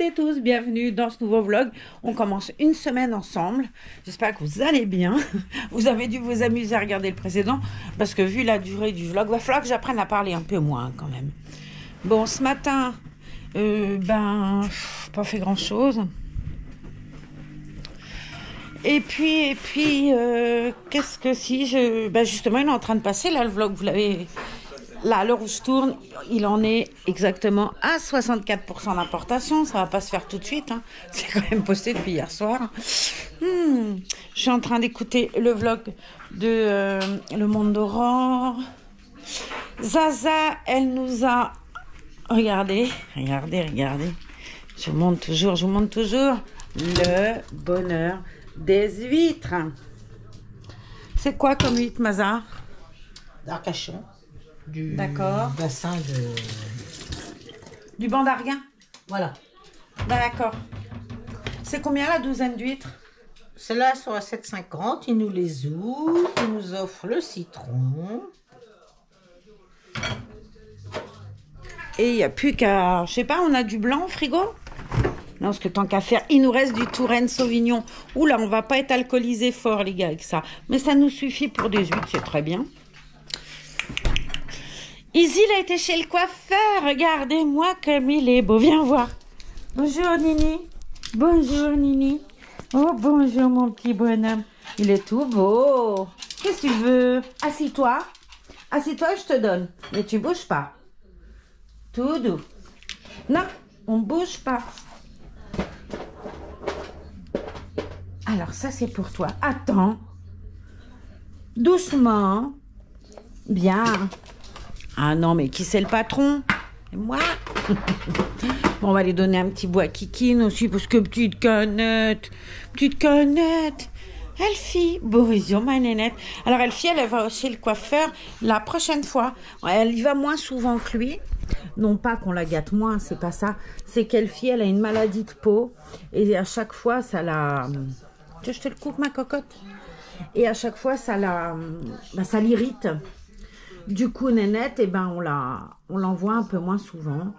et tous, bienvenue dans ce nouveau vlog. On commence une semaine ensemble. J'espère que vous allez bien. Vous avez dû vous amuser à regarder le précédent parce que vu la durée du vlog, il va falloir que j'apprenne à parler un peu moins quand même. Bon, ce matin, pas fait grand chose. Et puis, qu'est-ce que si je... justement, il est en train de passer, là, le vlog, vous l'avez... Là, à l'heure où je tourne, il en est exactement à 64% d'importation. Ça va pas se faire tout de suite, hein. C'est quand même posté depuis hier soir. Je suis en train d'écouter le vlog de Le Monde d'Aurore. Zaza, elle nous a... Regardez. Je vous montre toujours le bonheur des huîtres. C'est quoi comme huître, Maza? D'Arcachon, du D'accord. bassin de... Du banc d'Arguin? Voilà. D'accord. C'est combien la douzaine d'huîtres? Ceux-là sont à 7,50. Ils nous les ouvrent. Ils nous offrent le citron. Et il n'y a plus qu'à... Je sais pas, on a du blanc au frigo? Non, parce que tant qu'à faire, il nous reste du Touraine Sauvignon. Oula, on va pas être alcoolisé fort, les gars, avec ça. Mais ça nous suffit pour des huîtres, c'est très bien. Izzy, il a été chez le coiffeur. Regardez-moi comme il est beau. Viens voir. Bonjour, Nini. Bonjour, Nini. Oh, bonjour, mon petit bonhomme. Il est tout beau. Qu'est-ce que tu veux? Assis-toi. Assis-toi, je te donne. Mais tu bouges pas. Tout doux. Non, on bouge pas. Alors, ça, c'est pour toi. Attends. Doucement. Bien. Ah non, mais qui c'est le patron? Moi. Bon, on va lui donner un petit bout à Kikine aussi, parce que petite canette. Elfie. Bonjour, ma nénette. Alors, Elfie, elle va chez le coiffeur la prochaine fois. Elle y va moins souvent que lui. Non pas qu'on la gâte moins, c'est pas ça. C'est qu'Elfie, elle a une maladie de peau. Et à chaque fois, ça la... Tu veux que je te le coupe, ma cocotte? Et à chaque fois, ça la... ça l'irrite. Du coup, Nénette, on l'envoie un peu moins souvent.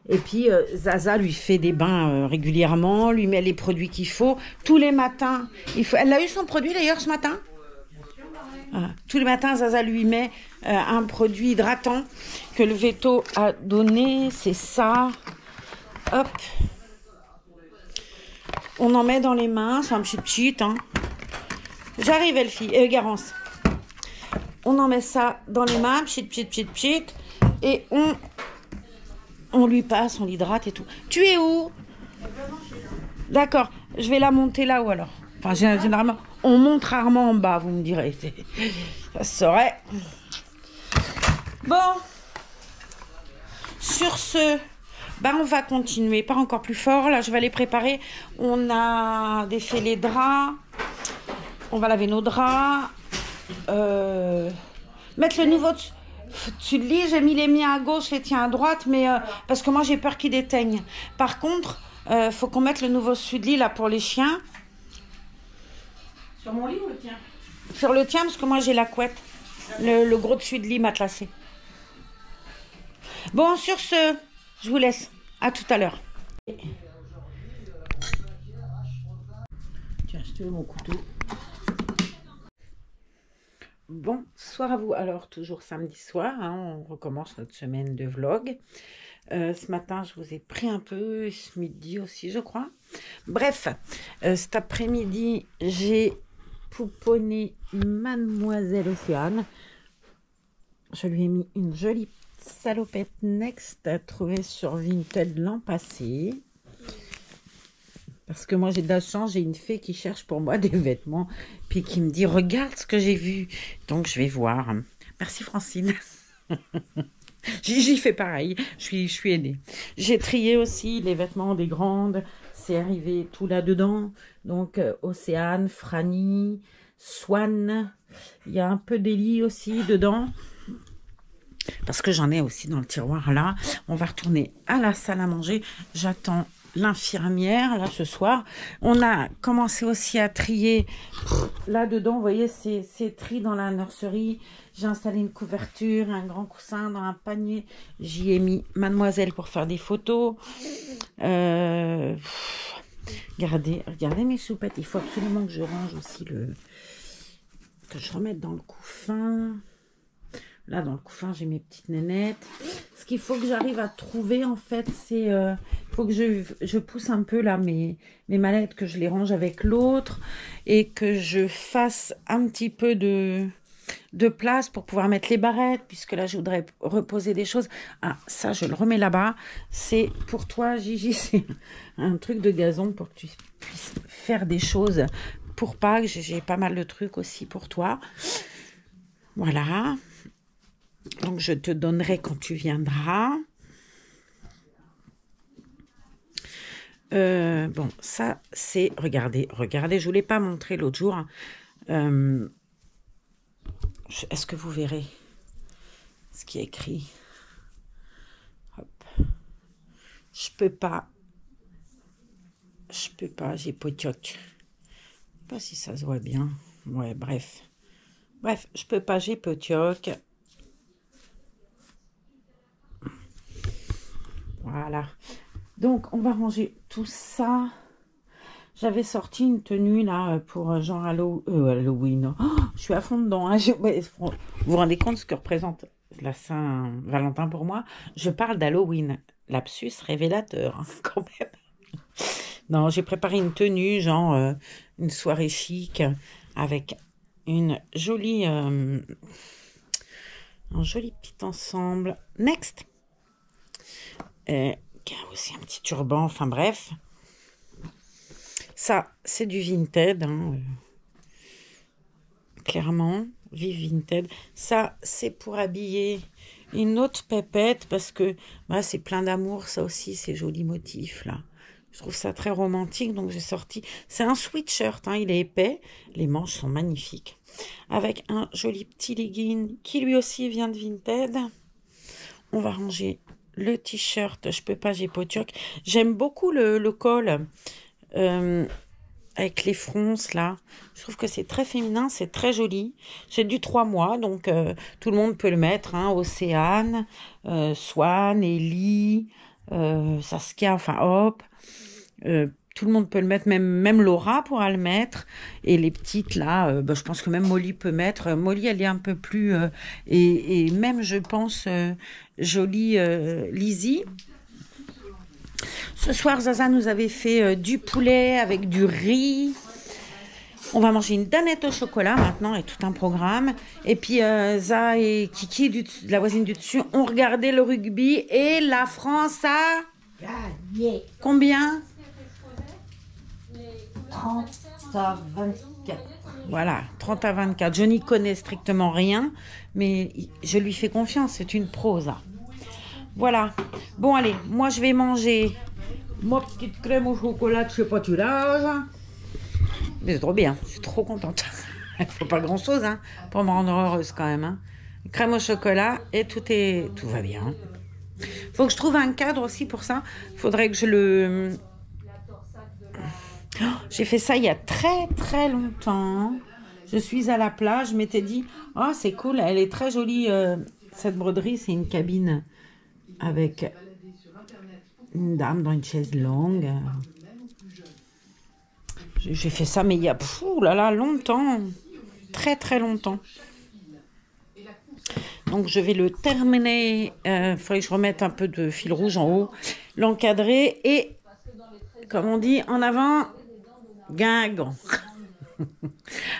Et puis, Zaza lui fait des bains régulièrement, lui met les produits qu'il faut. Tous les matins, elle a eu son produit d'ailleurs ce matin. Tous les matins, Zaza lui met un produit hydratant que le veto a donné. C'est ça. Hop. On en met dans les mains. C'est un petit, hein. J'arrive, Elfie. Garance. On en met ça dans les mains. Pchit. Et on lui passe, on l'hydrate et tout. Tu es où? D'accord. Je vais la monter là-haut alors. Enfin, généralement, on monte rarement en bas, vous me direz. Ça serait... Bon. Sur ce, on va continuer. Pas encore plus fort. Là, je vais les préparer. On a défait les draps. On va laver nos draps. Mettre le nouveau dessus de lit. J'ai mis les miens à gauche, les tiens à droite. Mais parce que moi, j'ai peur qu'ils déteignent. Par contre, faut qu'on mette le nouveau dessus de lit là pour les chiens. Sur mon lit ou le tien? Sur le tien, parce que moi j'ai la couette. Le gros dessus de lit matelassé. Bon, sur ce, je vous laisse. À tout à l'heure. Tiens, je te mets mon couteau. Bonsoir à vous. Alors, toujours samedi soir, hein, on recommence notre semaine de vlog. Ce matin, je vous ai pris un peu, ce midi aussi, je crois. Bref, cet après-midi, j'ai pouponné Mademoiselle Océane. Je lui ai mis une jolie salopette Next trouvée sur Vinted l'an passé. Parce que moi, j'ai de la chance, j'ai une fée qui cherche pour moi des vêtements, puis qui me dit, regarde ce que j'ai vu. Donc, je vais voir. Merci, Francine. J'y fais pareil, je suis aidée. J'ai trié aussi les vêtements des grandes, c'est arrivé tout là-dedans. Donc, Océane, Franny, Swan, il y a un peu d'Élie aussi dedans. Parce que j'en ai aussi dans le tiroir là. On va retourner à la salle à manger. J'attends l'infirmière, là, ce soir. On a commencé aussi à trier là-dedans. Vous voyez, c'est tri dans la nurserie. J'ai installé une couverture, un grand coussin dans un panier. J'y ai mis Mademoiselle pour faire des photos. Regardez mes soupettes. Il faut absolument que je range aussi que je remette dans le couffin. Là, dans le couffin, j'ai mes petites nénettes. Ce qu'il faut que j'arrive à trouver, en fait, c'est... faut que je pousse un peu, là, mes mallettes, que je les range avec l'autre et que je fasse un petit peu de place pour pouvoir mettre les barrettes, puisque là, je voudrais reposer des choses. Ah, ça, je le remets là-bas. C'est pour toi, Gigi, c'est un truc de gazon pour que tu puisses faire des choses pour Pâques. J'ai pas mal de trucs aussi pour toi. Voilà. Donc, je te donnerai quand tu viendras. Bon, ça, c'est... Regardez, je vous l'ai pas montré l'autre jour. Est-ce que vous verrez ce qui est écrit? Hop. Je peux pas, j'ai potioc. Je sais pas si ça se voit bien. Ouais, bref, je peux pas, j'ai potioc. Voilà. Donc, on va ranger tout ça. J'avais sorti une tenue là pour genre Halloween. Oh, je suis à fond dedans. Hein. Vous vous rendez compte ce que représente la Saint-Valentin pour moi? Je parle d'Halloween. Lapsus révélateur, hein, quand même. Non, j'ai préparé une tenue, genre une soirée chic avec un joli petit ensemble. Next. Qui a aussi un petit turban, enfin bref. Ça, c'est du Vinted, hein, clairement, vive Vinted. Ça, c'est pour habiller une autre pépette, parce que bah, c'est plein d'amour, ça aussi, ces jolis motifs, là. Je trouve ça très romantique, donc j'ai sorti... C'est un sweatshirt, hein, il est épais, les manches sont magnifiques. Avec un joli petit legging, qui lui aussi vient de Vinted. On va ranger le t-shirt, je peux pas, j'ai potioc. J'aime beaucoup le col... avec les fronces là, je trouve que c'est très féminin, c'est très joli, c'est du 3 mois, donc tout le monde peut le mettre, hein, Océane, Swan, Ellie, Saskia, enfin hop, tout le monde peut le mettre, même Laura pourra le mettre, et les petites là, je pense que même Molly peut mettre, Molly elle est un peu plus, et même je pense jolie Lizzie. Ce soir, Zaza nous avait fait du poulet avec du riz. On va manger une danette au chocolat maintenant et tout un programme. Et puis, Za et Kiki, la voisine du dessus, ont regardé le rugby et la France a gagné. Combien? 30-24. Voilà, 30-24. Je n'y connais strictement rien, mais je lui fais confiance, c'est une pro, Za. Voilà. Bon, allez, moi, je vais manger ma petite crème au chocolat de chez Pâturage. Mais c'est trop bien, je suis trop contente. Il ne faut pas grand-chose hein, pour me rendre heureuse quand même. Hein. Crème au chocolat et tout va bien. Il faut que je trouve un cadre aussi pour ça. Il faudrait que je le... Oh, j'ai fait ça il y a très très longtemps. Je suis à la plage, je m'étais dit, oh c'est cool, elle est très jolie cette broderie, c'est une cabine avec une dame dans une chaise longue. J'ai fait ça, mais il y a longtemps. Très, très longtemps. Donc, je vais le terminer. Il faudrait que je remette un peu de fil rouge en haut. L'encadrer et, comme on dit, en avant, guingamp.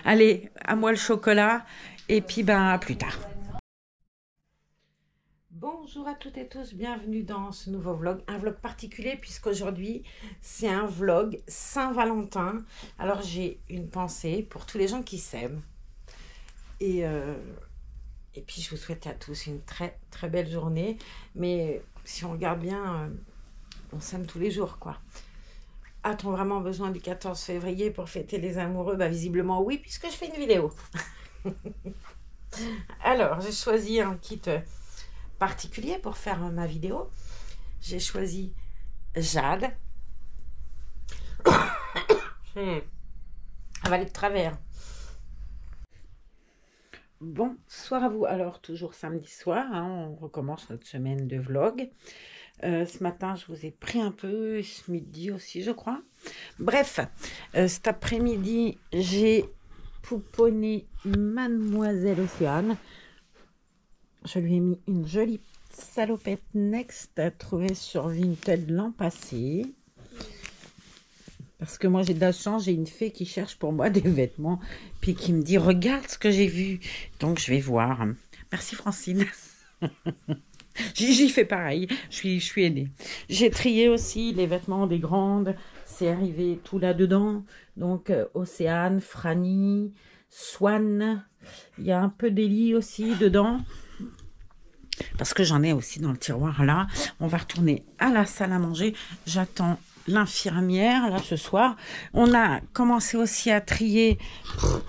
Allez, à moi le chocolat. Et puis, à plus tard. Bonjour à toutes et tous, bienvenue dans ce nouveau vlog, un vlog particulier puisqu'aujourd'hui c'est un vlog Saint-Valentin. Alors j'ai une pensée pour tous les gens qui s'aiment et puis je vous souhaite à tous une très très belle journée, mais si on regarde bien, on s'aime tous les jours quoi. A-t-on vraiment besoin du 14 février pour fêter les amoureux? Visiblement oui, puisque je fais une vidéo. Alors j'ai choisi un kit particulier pour faire ma vidéo. J'ai choisi Jade après avaler de travers. Bonsoir à vous. Alors, toujours samedi soir, hein, on recommence notre semaine de vlog. Ce matin, je vous ai pris un peu, ce midi aussi, je crois. Bref, cet après-midi, j'ai pouponné Mademoiselle Océane. Je lui ai mis une jolie salopette Next trouvée sur Vinted l'an passé. Parce que moi, j'ai de la chance, j'ai une fée qui cherche pour moi des vêtements, puis qui me dit « Regarde ce que j'ai vu !» Donc, je vais voir. Merci, Francine. J'y fais pareil, je suis aidée. J'ai trié aussi les vêtements des grandes, c'est arrivé tout là-dedans. Donc, Océane, Franny, Swan, il y a un peu d'Ellie aussi dedans. Parce que j'en ai aussi dans le tiroir là. On va retourner à la salle à manger. J'attends l'infirmière là ce soir. On a commencé aussi à trier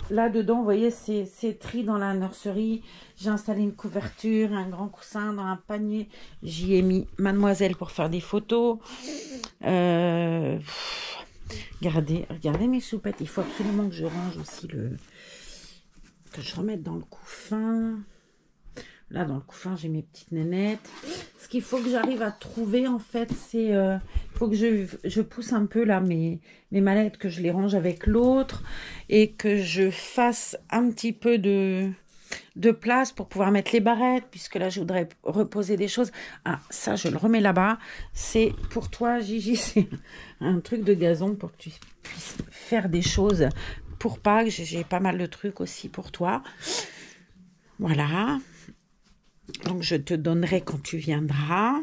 là-dedans. Vous voyez, c'est tri dans la nurserie. J'ai installé une couverture, un grand coussin dans un panier. J'y ai mis Mademoiselle pour faire des photos. Regardez mes soupettes. Il faut absolument que je range aussi que je remette dans le couffin. Là, dans le couffin, j'ai mes petites nénettes. Ce qu'il faut que j'arrive à trouver, en fait, c'est... il faut que je pousse un peu, là, mes mallettes, que je les range avec l'autre et que je fasse un petit peu de place pour pouvoir mettre les barrettes, puisque là, je voudrais reposer des choses. Ah, ça, je le remets là-bas. C'est pour toi, Gigi, c'est un truc de gazon pour que tu puisses faire des choses pour Pâques. J'ai pas mal de trucs aussi pour toi. Voilà. Donc, je te donnerai quand tu viendras.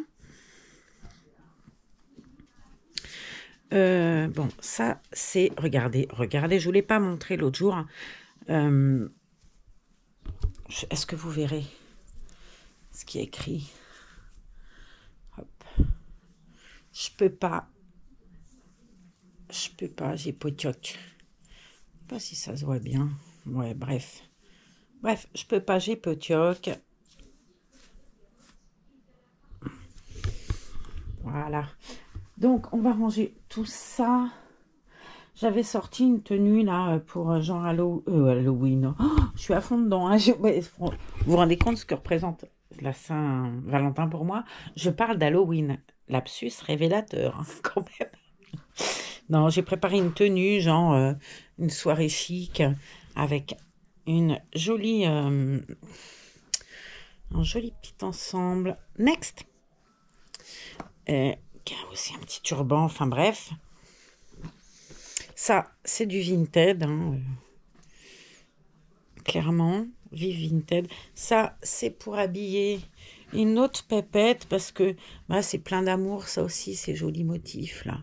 Bon, ça, c'est... Regardez, je ne vous l'ai pas montré l'autre jour. Est-ce que vous verrez ce qui est écrit? Hop. Je peux pas, j'ai potioc. Je sais pas si ça se voit bien. Ouais, bref. Bref, je peux pas, j'ai potioc. Voilà. Donc, on va ranger tout ça. J'avais sorti une tenue, là, pour genre Halloween. Oh, je suis à fond dedans. Hein. Vous vous rendez compte ce que représente la Saint-Valentin pour moi? Je parle d'Halloween. Lapsus révélateur, hein, quand même. Non, j'ai préparé une tenue, genre une soirée chic, avec une jolie... un joli petit ensemble. Next. Qui a aussi un petit turban, enfin bref. Ça, c'est du Vinted, hein, clairement, vive Vinted. Ça, c'est pour habiller une autre pépette, parce que bah, c'est plein d'amour, ça aussi, ces jolis motifs, là.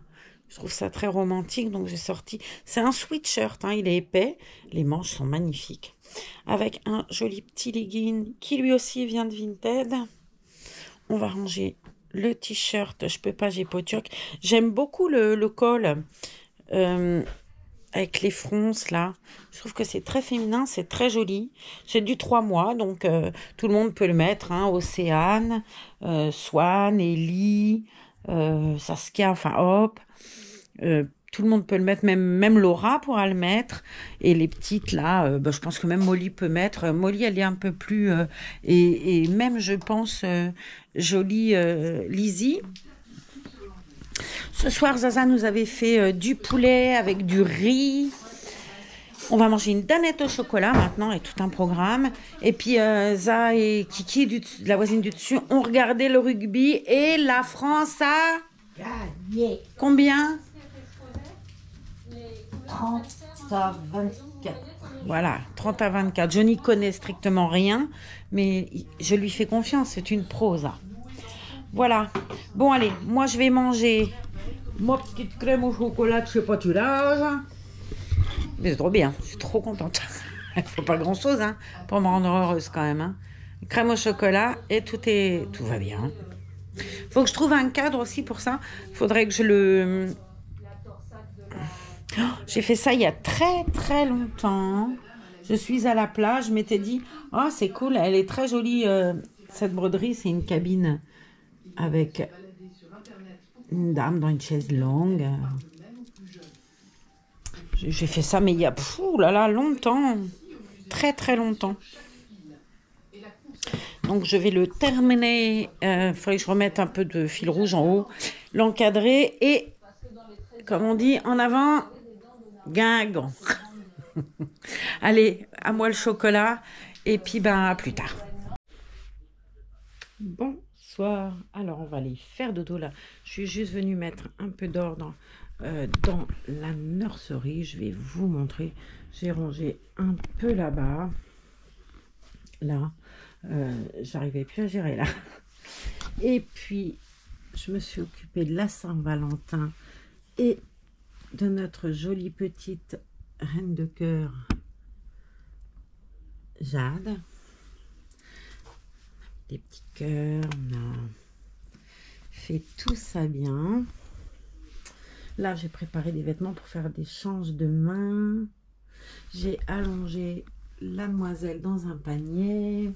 Je trouve ça très romantique, donc j'ai sorti... C'est un sweatshirt, hein, il est épais, les manches sont magnifiques. Avec un joli petit legging, qui lui aussi vient de Vinted. On va ranger... Le t-shirt, je peux pas, j'ai potioc. J'aime beaucoup le col avec les fronces là. Je trouve que c'est très féminin, c'est très joli. C'est du 3 mois, donc tout le monde peut le mettre. Hein, Océane, Swan, Ellie, Saskia, enfin hop. Tout le monde peut le mettre, même Laura pourra le mettre. Et les petites là, je pense que même Molly peut mettre. Molly, elle est un peu plus... et même, je pense, jolie Lizzie. Ce soir, Zaza nous avait fait du poulet avec du riz. On va manger une danette au chocolat maintenant et tout un programme. Et puis, Za et Kiki, la voisine du dessus, ont regardé le rugby. Et la France a... Gagné. Combien ? 30 à 24. Voilà, 30 à 24. Je n'y connais strictement rien, mais je lui fais confiance, c'est une prose. Voilà. Bon, allez, moi je vais manger ma petite crème au chocolat de chez Pâturage. Mais c'est trop bien, je suis trop contente. Il ne faut pas grand-chose hein, pour me rendre heureuse quand même. Hein. Crème au chocolat et tout va bien. Il faut que je trouve un cadre aussi pour ça. Il faudrait que je le... Oh, j'ai fait ça il y a très très longtemps. Je suis à la plage, je m'étais dit, oh c'est cool, elle est très jolie cette broderie, c'est une cabine avec une dame dans une chaise longue. J'ai fait ça, mais il y a, pfou, là là, longtemps. Très, très longtemps. Donc, je vais le terminer. Il faudrait que je remette un peu de fil rouge en haut. L'encadrer et, comme on dit, en avant, guingamp. Allez, à moi le chocolat. Et puis, ben, à plus tard. Bonsoir. Alors, on va aller faire dodo là. Je suis juste venue mettre un peu d'ordre dans la nurserie. Je vais vous montrer. J'ai rangé un peu là-bas. Là. J'arrivais plus à gérer là. Et puis, je me suis occupée de la Saint-Valentin et de notre jolie petite reine de cœur, Jade. Des petits cœurs, on a fait tout ça bien. Là, j'ai préparé des vêtements pour faire des changes de main. J'ai allongé la demoiselle dans un panier.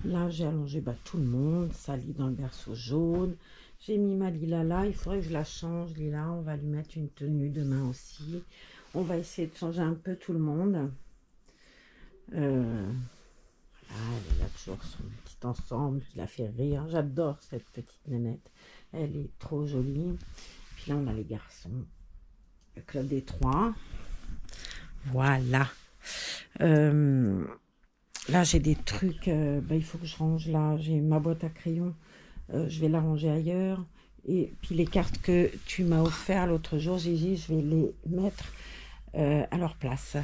Là, j'ai allongé tout le monde. Sally dans le berceau jaune. J'ai mis ma Lila là. Il faudrait que je la change, Lila. On va lui mettre une tenue demain aussi. On va essayer de changer un peu tout le monde. Voilà, elle a toujours son petit ensemble qui la fait rire. J'adore cette petite nénette. Elle est trop jolie. Puis là, on a les garçons. Le club des 3. Voilà. Là, j'ai des trucs. Il faut que je range là. J'ai ma boîte à crayons. Je vais la ranger ailleurs. Et puis les cartes que tu m'as offertes l'autre jour, Gigi, je vais les mettre à leur place.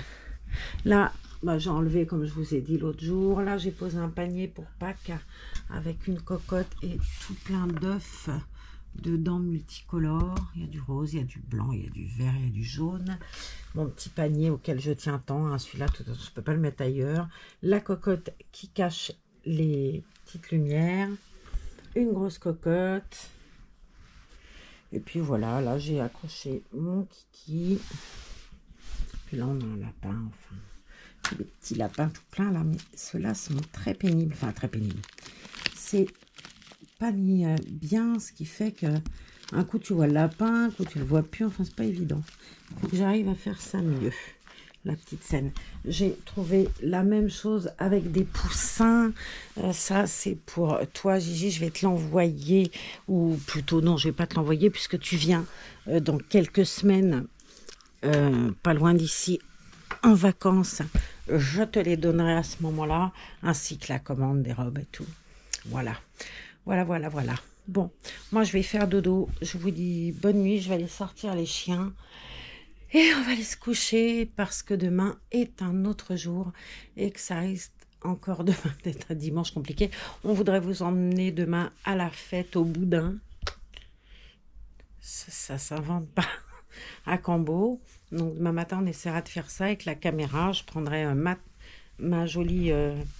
Là, j'ai enlevé, comme je vous ai dit l'autre jour. Là, j'ai posé un panier pour Pâques avec une cocotte et tout plein d'œufs dedans multicolores. Il y a du rose, il y a du blanc, il y a du vert, il y a du jaune. Mon petit panier auquel je tiens tant. Hein, celui-là, je ne peux pas le mettre ailleurs. La cocotte qui cache les petites lumières. Une grosse cocotte. Et puis voilà, là, j'ai accroché mon kiki. Puis là, on a un lapin, enfin. Des petits lapins tout pleins là, mais ceux-là sont très pénibles, enfin très pénibles. C'est pas mis bien, ce qui fait que un coup tu vois le lapin, un coup tu le vois plus, enfin c'est pas évident. Il faut que j'arrive à faire ça mieux, la petite scène. J'ai trouvé la même chose avec des poussins. Ça c'est pour toi Gigi, je vais te l'envoyer, ou plutôt non, je vais pas te l'envoyer puisque tu viens dans quelques semaines, pas loin d'ici, en vacances. Je te les donnerai à ce moment-là, ainsi que la commande des robes et tout. Voilà. Voilà. Bon, moi je vais faire dodo. Je vous dis bonne nuit. Je vais aller sortir les chiens. Et on va aller se coucher parce que demain est un autre jour et que ça risque encore demain d'être un dimanche compliqué. On voudrait vous emmener demain à la fête au Boudin. Ça s'invente pas. À Cambo. Donc demain matin on essaiera de faire ça avec la caméra. Je prendrai ma jolie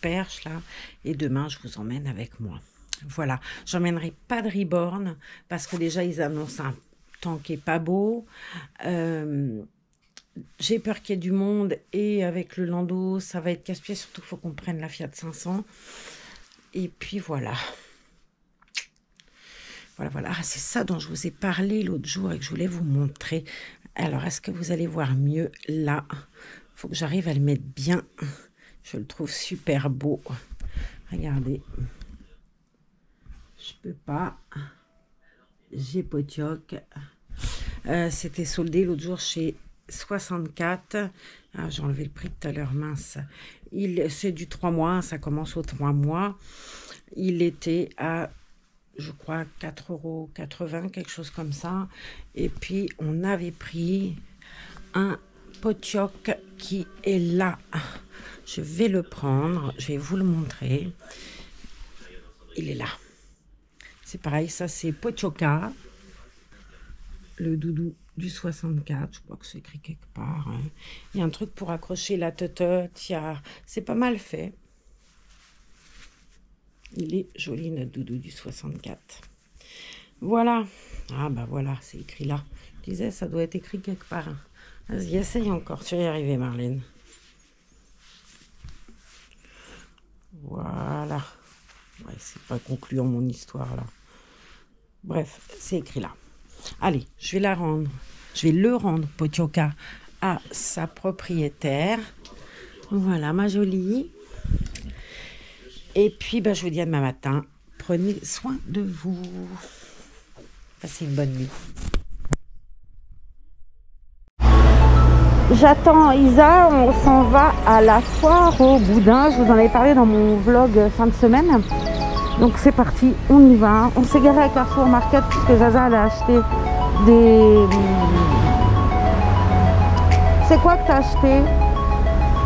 perche là et demain je vous emmène avec moi. Voilà, j'emmènerai pas de Reborn parce que déjà ils annoncent un temps qui est pas beau. J'ai peur qu'il y ait du monde et avec le landau ça va être casse-pied, surtout qu'il faut qu'on prenne la Fiat 500. Et puis voilà. Voilà. Ah, c'est ça dont je vous ai parlé l'autre jour et que je voulais vous montrer. Alors, est-ce que vous allez voir mieux là? Il faut que j'arrive à le mettre bien. Je le trouve super beau. Regardez. Je peux pas. J'ai Potioc. C'était soldé l'autre jour chez 64. Ah, j'ai enlevé le prix tout à l'heure, mince. C'est du 3 mois, ça commence aux 3 mois. Il était à, je crois, 4,80 €, quelque chose comme ça. Et puis, on avait pris un Potioc qui est là. Je vais le prendre, je vais vous le montrer. Il est là. C'est pareil, ça c'est Potioka. Le doudou du 64, je crois que c'est écrit quelque part. Hein. Il y a un truc pour accrocher la teutote. C'est pas mal fait. Il est joli, notre doudou du 64. Voilà. Ah bah voilà, c'est écrit là. Je disais, ça doit être écrit quelque part. Vas-y, essaye encore. Tu vas y arriver, Marlène. Voilà. Ouais, c'est pas concluant mon histoire là. Bref, c'est écrit là. Allez, je vais la rendre. Je vais le rendre, Potioka, à sa propriétaire. Voilà, ma jolie. Et puis, je vous dis à demain matin. Prenez soin de vous. Passez une bonne nuit. J'attends Isa, on s'en va à la foire au boudin. Je vous en avais parlé dans mon vlog fin de semaine. Donc c'est parti, on y va. On s'est garé à Carrefour Market parce que Zaza elle a acheté des... C'est quoi que tu as acheté?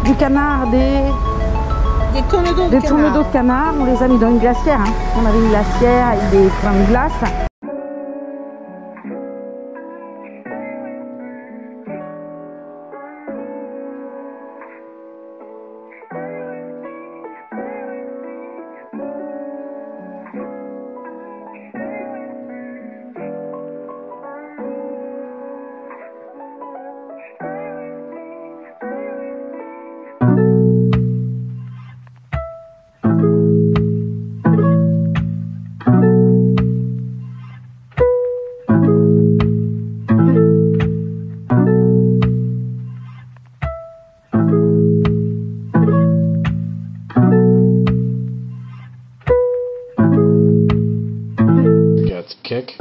Du canard, Des tournedos des tournedos de canard. On les a mis dans une glacière. Hein. On avait une glacière avec des crèmes de glace. Kick.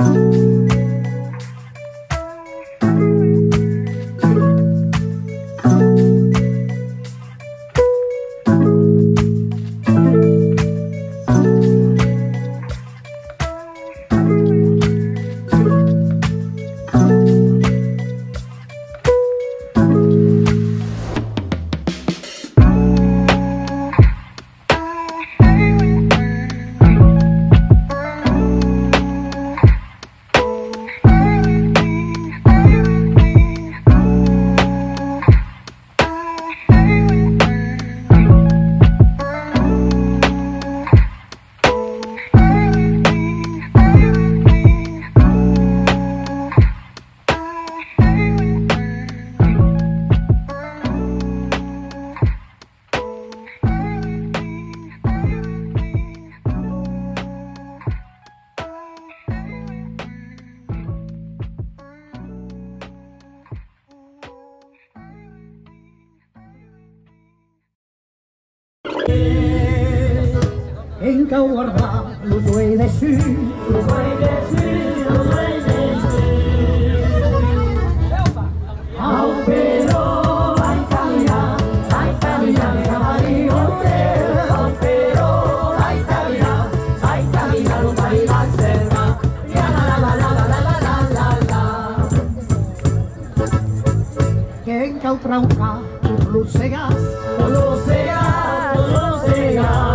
En Cauardà, lo vuoi dessus, lo vuoi dessus, lo vuoi dessus. Au però vai camminare, cavalli hotel. Au però vai camminare, non vai la serva. La la la la la la la la la. Que en Cautrauca, lo segas, lo segas, lo segas.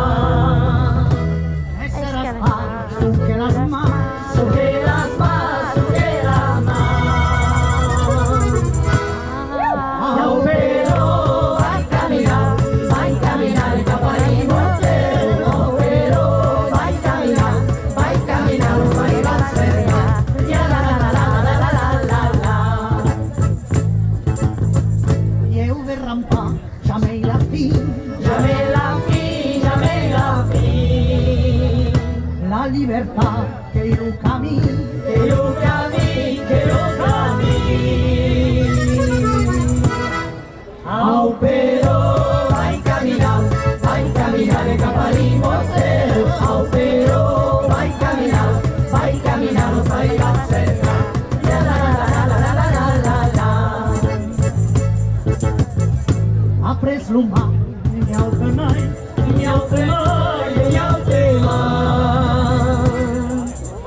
La libertà che io cammino, che io cammino, che io cammino. Au però vai camminare cap a l'immoster. Au però vai camminare, non fai la serra. La la la la la la la la la. Apres l'umà, mi autenai, mi autenai, mi autenai.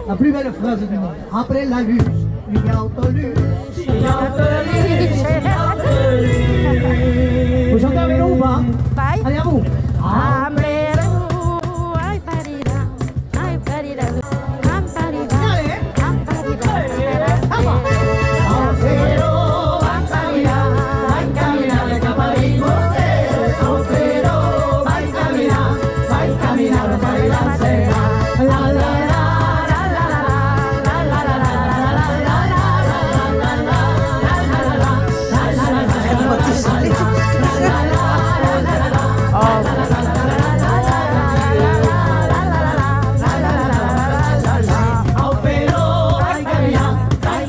La plus belle phrase du monde. Après la luce, une autoluce. Une autoluce, une autoluce. Vous chantez avec nous ou pas? Allez, à vous.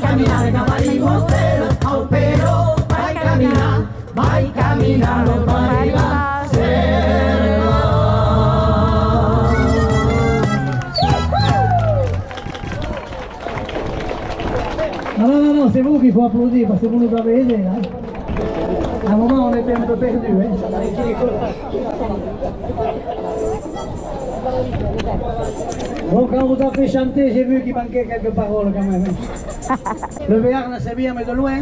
Camminare, cavalli, montero, au però vai camminare. c'est vous qu'il faut applaudir parce que vous nous avez aidés. Hein. À un moment, on était un peu perdus. Hein. Bon, quand vous avez chanté, j'ai vu qu'il manquait quelques paroles quand même. Hein. Le Béarn, c'est bien, mais de loin.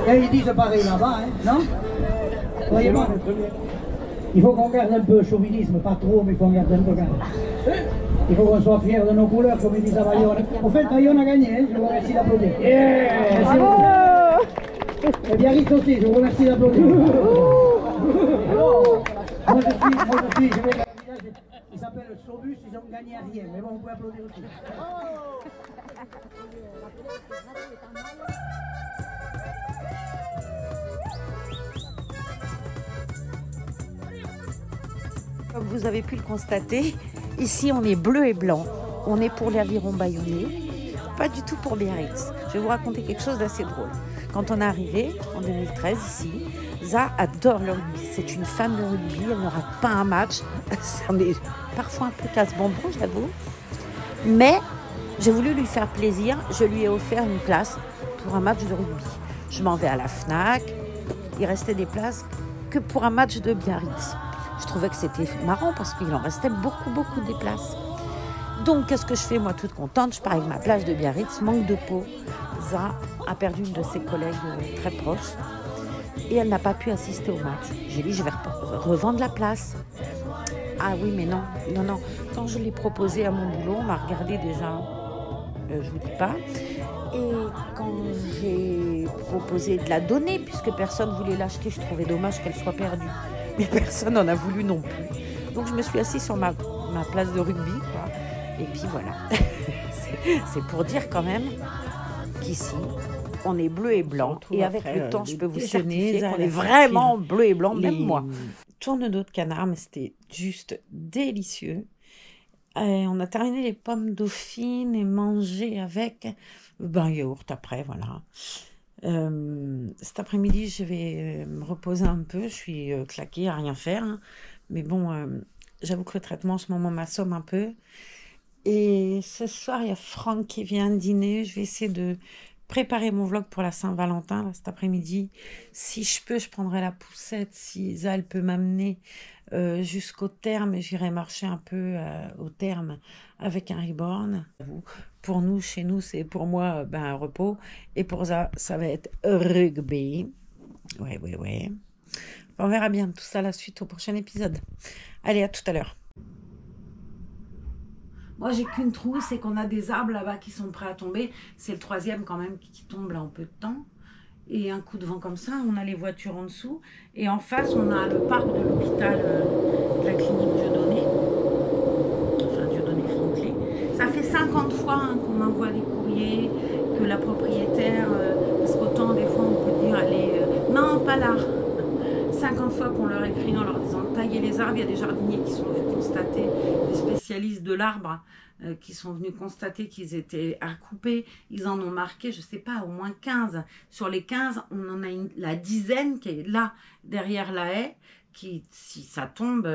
Et ils disent pareil là-bas, hein, non? Voyez-moi. Il faut qu'on garde un peu le chauvinisme, pas trop, mais il faut qu'on garde un peu quand même. Il faut qu'on soit fiers de nos couleurs, comme il dit à Bayonne. En fait, Bayonne a gagné, hein. Je vous remercie d'applaudir. Yeah. Bravo. Et Biarritz aussi, je vous remercie d'applaudir. Moi je vais dans un village, il s'appelle Sobus, ils ont gagné à rien, mais bon, on peut applaudir aussi. Comme vous avez pu le constater, ici on est bleu et blanc. On est pour l'aviron bayonnais, pas du tout pour Biarritz. Je vais vous raconter quelque chose d'assez drôle. Quand on est arrivé en 2013 ici, Za adore le rugby. C'est une fan de rugby, elle n'aura pas un match. On est parfois un peu casse-bonbon, j'avoue. Mais j'ai voulu lui faire plaisir. Je lui ai offert une place pour un match de rugby. Je m'en vais à la Fnac. Il restait des places que pour un match de Biarritz. Je trouvais que c'était marrant parce qu'il en restait beaucoup des places. Donc, qu'est-ce que je fais, moi, toute contente? Je pars avec ma place de Biarritz, manque de peau. Za a perdu une de ses collègues très proches et elle n'a pas pu assister au match. J'ai dit, je vais revendre la place. Ah oui, mais non. Quand je l'ai proposé à mon boulot, on m'a regardé déjà, je vous dis pas. Et quand j'ai proposé de la donner, puisque personne ne voulait l'acheter, je trouvais dommage qu'elle soit perdue. Mais personne n'en a voulu non plus. Donc je me suis assise sur ma place de rugby, quoi. Et puis voilà. C'est pour dire quand même qu'ici, on est bleu et blanc. Et avec le temps, je peux vous certifier qu'on est vraiment bleu et blanc, même moi. Tourne d'eau de canard, mais c'était juste délicieux. Et on a terminé les pommes dauphines et mangé avec un yaourt après, voilà. Cet après-midi, je vais me reposer un peu. Je suis claquée à rien faire. Hein. Mais bon, j'avoue que le traitement en ce moment m'assomme un peu. Et ce soir, il y a Franck qui vient dîner. Je vais essayer de préparer mon vlog pour la Saint-Valentin là, cet après-midi. Si je peux, je prendrai la poussette. Si Isa, elle peut m'amener jusqu'au terme, et j'irai marcher un peu au terme avec un reborn. Pour nous, chez nous, c'est pour moi un repos. Et pour ça, ça va être rugby. Ouais. On verra bien tout ça la suite au prochain épisode. Allez, à tout à l'heure. Moi, j'ai qu'une trouille, c'est qu'on a des arbres là-bas qui sont prêts à tomber. C'est le troisième quand même qui tombe là en peu de temps. Et un coup de vent comme ça, on a les voitures en dessous. Et en face, on a le parc de l'hôpital de la clinique Dieudonné. Enfin, Dieudonné-Franklin. Ça fait 50 fois qu'on envoie des courriers, que la propriétaire, parce qu'autant des fois on peut dire, allez, non, pas là. 50 fois qu'on leur écrit en leur disant tailler les arbres. Il y a des jardiniers qui sont venus constater, des spécialistes de l'arbre qui sont venus constater qu'ils étaient à couper. Ils en ont marqué, je ne sais pas, au moins 15. Sur les 15, on en a la dizaine qui est là, derrière la haie, qui, si ça tombe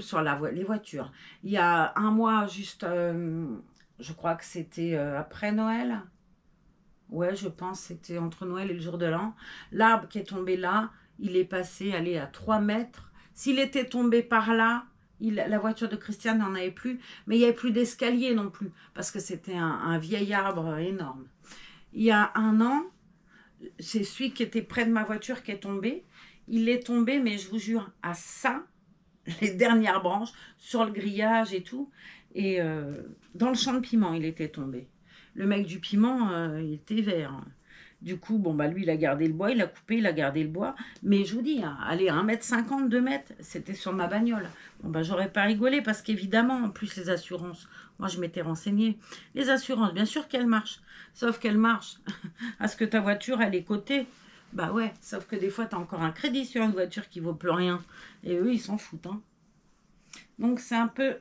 sur les voitures. Il y a un mois, juste, je crois que c'était après Noël. Ouais, je pense c'était entre Noël et le jour de l'an. L'arbre qui est tombé là, il est passé, à 3 mètres. S'il était tombé par là, la voiture de Christiane n'en avait plus. Mais il n'y avait plus d'escalier non plus, parce que c'était un vieil arbre énorme. Il y a un an, c'est celui qui était près de ma voiture qui est tombé. Il est tombé, mais je vous jure, à ça, les dernières branches, sur le grillage et tout. Et dans le champ de piment, il était tombé. Le mec du piment, il était vert. Du coup, lui, il a gardé le bois, il a coupé, il a gardé le bois. Mais je vous dis, allez, 1,50 m, 2 mètres, c'était sur ma bagnole. J'aurais pas rigolé parce qu'évidemment, en plus, les assurances, moi, je m'étais renseignée. Les assurances, bien sûr qu'elles marchent. Sauf qu'elles marchent à ce que ta voiture, elle est cotée. Bah ouais, sauf que des fois, tu as encore un crédit sur une voiture qui vaut plus rien. Et eux, ils s'en foutent. Hein. Donc, c'est un peu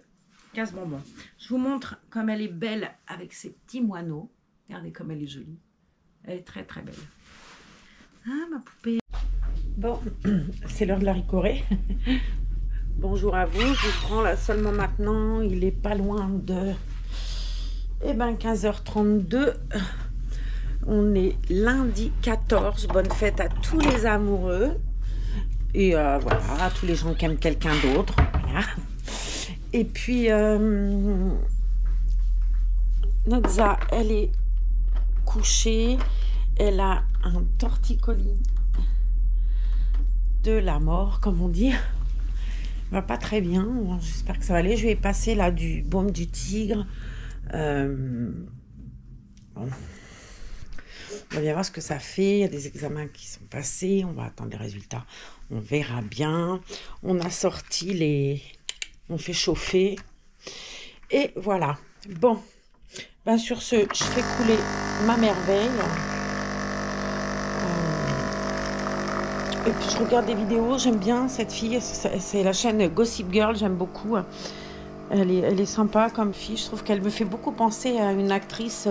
casse-bonbon. Je vous montre comme elle est belle avec ses petits moineaux. Regardez comme elle est jolie. Elle est très très belle. Ah, ma poupée. Bon, c'est l'heure de la ricorée. Bonjour à vous. Je vous prends là seulement maintenant. Il est pas loin de 15h32. On est lundi 14. Bonne fête à tous les amoureux. Et voilà, à tous les gens qui aiment quelqu'un d'autre. Voilà. Et puis, Notza, elle est couchée. Elle a un torticolis de la mort, comme on dit. Elle va pas très bien. Bon, j'espère que ça va aller. Je vais passer là du baume du tigre. Bon. On va bien voir ce que ça fait. Il y a des examens qui sont passés. On va attendre les résultats. On verra bien. On a sorti les... On fait chauffer. Et voilà. Bon. Ben sur ce, je fais couler ma merveille. Et puis je regarde des vidéos. J'aime bien cette fille. C'est la chaîne Gossip Girl. J'aime beaucoup. Elle est sympa comme fille. Je trouve qu'elle me fait beaucoup penser à une actrice...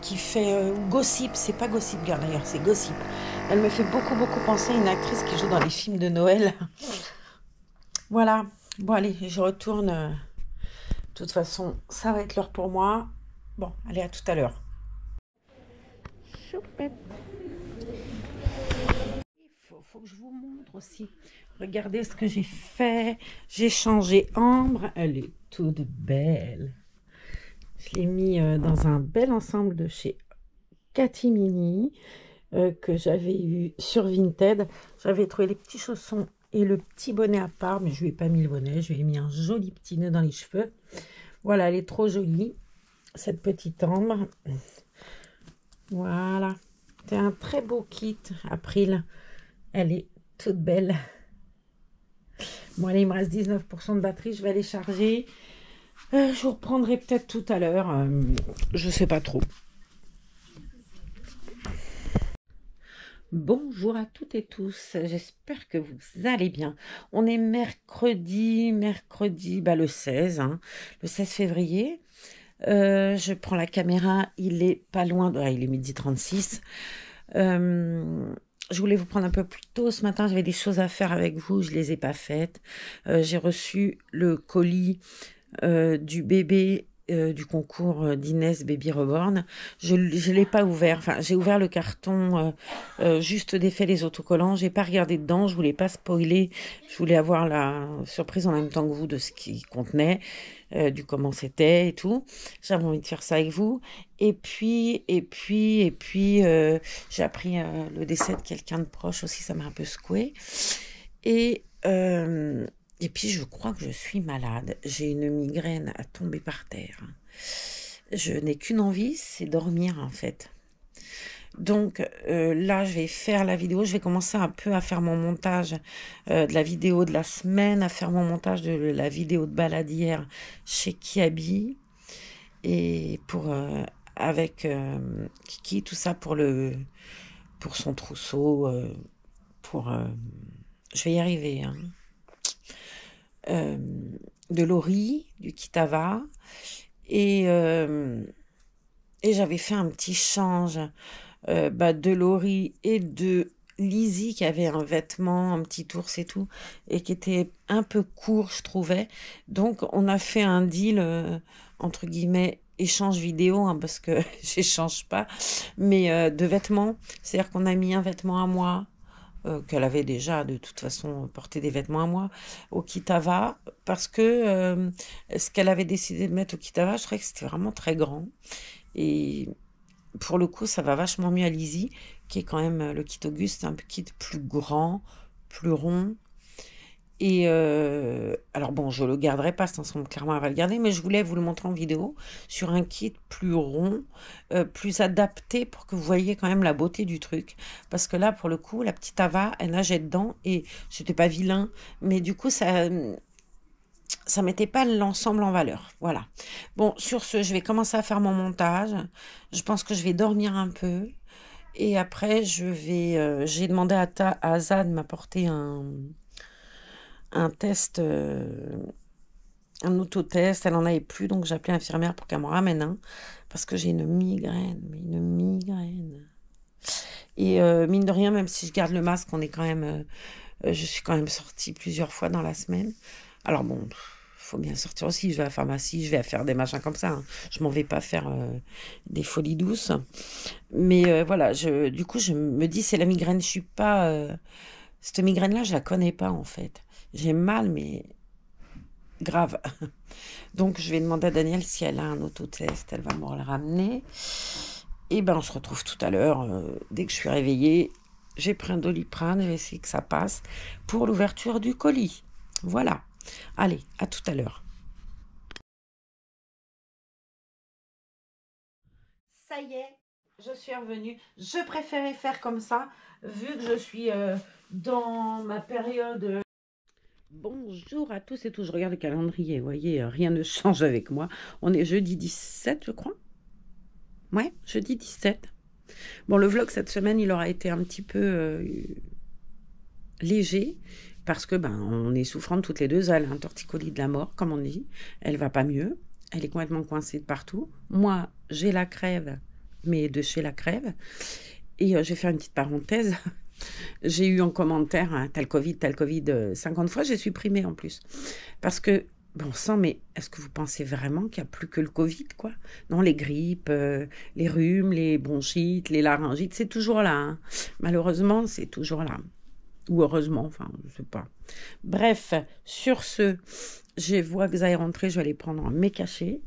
qui fait Gossip, c'est pas Gossip Girl d'ailleurs, c'est Gossip. Elle me fait beaucoup penser à une actrice qui joue dans les films de Noël. Voilà, bon allez, je retourne. De toute façon, ça va être l'heure pour moi. Bon, allez, à tout à l'heure. Choupette. Il faut que je vous montre aussi. Regardez ce que j'ai fait. J'ai changé Ambre, elle est toute belle. Je l'ai mis dans un bel ensemble de chez Catimini que j'avais eu sur Vinted. J'avais trouvé les petits chaussons et le petit bonnet à part, mais je lui ai pas mis le bonnet. Je lui ai mis un joli petit nœud dans les cheveux. Voilà, elle est trop jolie, cette petite ambre. Voilà, c'est un très beau kit April. Elle est toute belle. Bon, allez, il me reste 19% de batterie. Je vais aller charger. Je vous reprendrai peut-être tout à l'heure, je sais pas trop. Bonjour à toutes et tous, j'espère que vous allez bien. On est mercredi, le 16, hein, le 16 février. Je prends la caméra, il est pas loin, il est 12h36. Je voulais vous prendre un peu plus tôt ce matin, j'avais des choses à faire avec vous, je les ai pas faites. J'ai reçu le colis du bébé du concours d'Inès Baby Reborn. Je l'ai pas ouvert, enfin j'ai ouvert le carton juste défait les autocollants, j'ai pas regardé dedans, je voulais pas spoiler, je voulais avoir la surprise en même temps que vous de ce qu'il contenait, du comment c'était et tout. J'avais envie de faire ça avec vous. Et puis j'ai appris le décès de quelqu'un de proche aussi, ça m'a un peu secoué. Et puis, je crois que je suis malade. J'ai une migraine à tomber par terre. Je n'ai qu'une envie, c'est dormir, en fait. Donc, là, je vais faire la vidéo. Je vais commencer un peu à faire mon montage de la vidéo de la semaine, à faire mon montage de la vidéo de balade hier chez Kiabi. Et avec Kiki, tout ça pour son trousseau. Je vais y arriver, hein. De Laurie, du Kitava, et j'avais fait un petit change de Laurie et de Lizzie qui avait un vêtement, un petit ours et tout, et qui était un peu court, je trouvais. Donc on a fait un deal entre guillemets échange vidéo, hein, parce que j'échange pas, mais de vêtements. C'est-à-dire qu'on a mis un vêtement à moi, qu'elle avait déjà de toute façon porté des vêtements à moi au Kitava, parce que ce qu'elle avait décidé de mettre au Kitava, je trouvais que c'était vraiment très grand, et pour le coup ça va vachement mieux à Lizzie, qui est quand même le kit Auguste, un kit plus grand, plus rond. Et alors bon, je le garderai pas, clairement elle va le garder, mais je voulais vous le montrer en vidéo sur un kit plus rond, plus adapté pour que vous voyez quand même la beauté du truc. Parce que là, pour le coup, la petite Ava, elle nageait dedans et c'était pas vilain, mais du coup, ça mettait pas l'ensemble en valeur. Voilà. Bon, sur ce, je vais commencer à faire mon montage. Je pense que je vais dormir un peu. Et après, j'ai demandé à Aza de m'apporter un test, un autotest. Elle en avait plus, donc j'ai appelé l'infirmière pour qu'elle m'en ramène un, parce que j'ai une migraine, et mine de rien, même si je garde le masque, je suis quand même sortie plusieurs fois dans la semaine. Alors bon, faut bien sortir aussi. Je vais à la pharmacie, je vais faire des machins comme ça. Hein. Je m'en vais pas faire des folies douces. Mais voilà, du coup, je me dis, c'est la migraine. Je suis pas... cette migraine-là, je la connais pas, en fait. J'ai mal, mais grave. Donc, je vais demander à Danielle si elle a un autotest. Elle va me le ramener. Et ben, on se retrouve tout à l'heure. Dès que je suis réveillée, j'ai pris un Doliprane. Je vais essayer que ça passe pour l'ouverture du colis. Voilà. Allez, à tout à l'heure. Ça y est, je suis revenue. Je préférais faire comme ça, vu que je suis dans ma période... Bonjour à tous et tous. Je regarde le calendrier, vous voyez, rien ne change avec moi. On est jeudi 17, je crois. Ouais, jeudi 17. Bon, le vlog cette semaine, il aura été un petit peu léger, parce que on est souffrante toutes les deux. Elle a un torticolis de la mort, comme on dit. Elle va pas mieux. Elle est complètement coincée de partout. Moi, j'ai la crève, mais de chez la crève. Et je vais faire une petite parenthèse. J'ai eu en commentaire, hein, t'as le Covid, 50 fois. J'ai supprimé en plus. Parce que, bon sang, mais est-ce que vous pensez vraiment qu'il n'y a plus que le Covid, quoi? Non, les grippes, les rhumes, les bronchites, les laryngites, c'est toujours là. Hein. Malheureusement, c'est toujours là. Ou heureusement, enfin, je sais pas. Bref, sur ce, je vois que ça est rentré, je vais aller prendre mes cachets.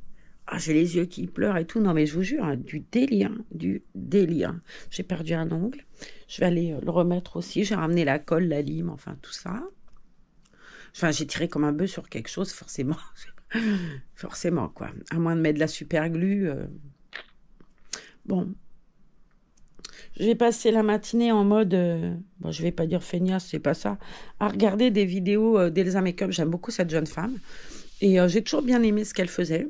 Ah, j'ai les yeux qui pleurent et tout. Non, mais je vous jure, hein, du délire, du délire. J'ai perdu un ongle. Je vais aller le remettre aussi. J'ai ramené la colle, la lime, enfin, tout ça. Enfin, j'ai tiré comme un bœuf sur quelque chose, forcément. Forcément, quoi. À moins de mettre de la super glue. Bon. J'ai passé la matinée en mode, bon, je vais pas dire feignasse, c'est pas ça, à regarder des vidéos d'Elsa Makeup. J'aime beaucoup cette jeune femme. Et j'ai toujours bien aimé ce qu'elle faisait.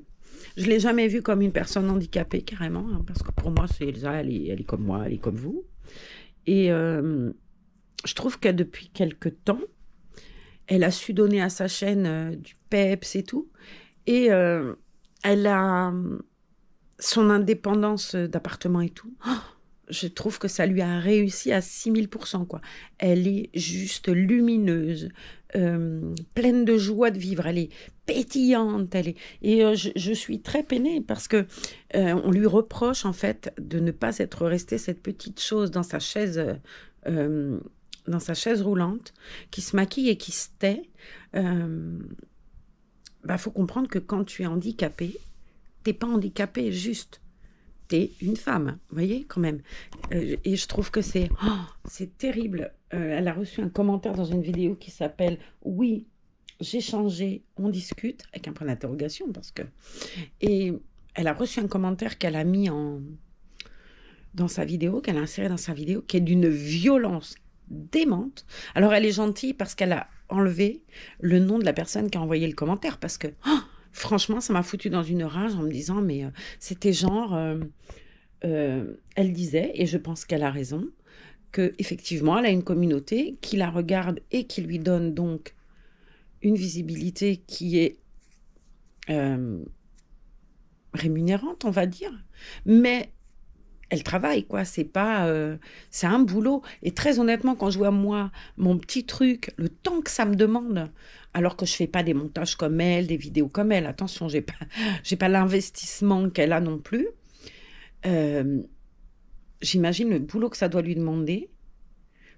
Je ne l'ai jamais vue comme une personne handicapée, carrément, hein, parce que pour moi, c'est Elsa, elle est comme moi, elle est comme vous. Et je trouve que depuis quelque temps, elle a su donner à sa chaîne du peps et tout. Et elle a son indépendance d'appartement et tout. Oh, je trouve que ça lui a réussi à 6000%, quoi. Elle est juste lumineuse, pleine de joie de vivre, elle est pétillante, elle est... Et je suis très peinée parce que on lui reproche en fait de ne pas être restée cette petite chose dans sa chaise roulante, qui se maquille et qui se tait. Faut comprendre que quand tu es handicapé, t'es pas handicapé, juste t'es une femme, vous voyez, quand même. Et je trouve que c'est terrible. Elle a reçu un commentaire dans une vidéo qui s'appelle « Oui, j'ai changé, on discute », avec un point d'interrogation, parce que... Et elle a reçu un commentaire qu'elle a mis dans sa vidéo, qu'elle a inséré dans sa vidéo, qui est d'une violence démente. Alors, elle est gentille parce qu'elle a enlevé le nom de la personne qui a envoyé le commentaire, parce que... franchement, ça m'a foutu dans une rage en me disant, mais c'était genre, elle disait, et je pense qu'elle a raison, qu'effectivement, elle a une communauté qui la regarde et qui lui donne donc une visibilité qui est rémunérante, on va dire, mais elle travaille, quoi, c'est pas... c'est un boulot, et très honnêtement, quand je vois moi, mon petit truc, le temps que ça me demande, alors que je fais pas des montages comme elle, des vidéos comme elle, attention, j'ai pas l'investissement qu'elle a non plus, j'imagine le boulot que ça doit lui demander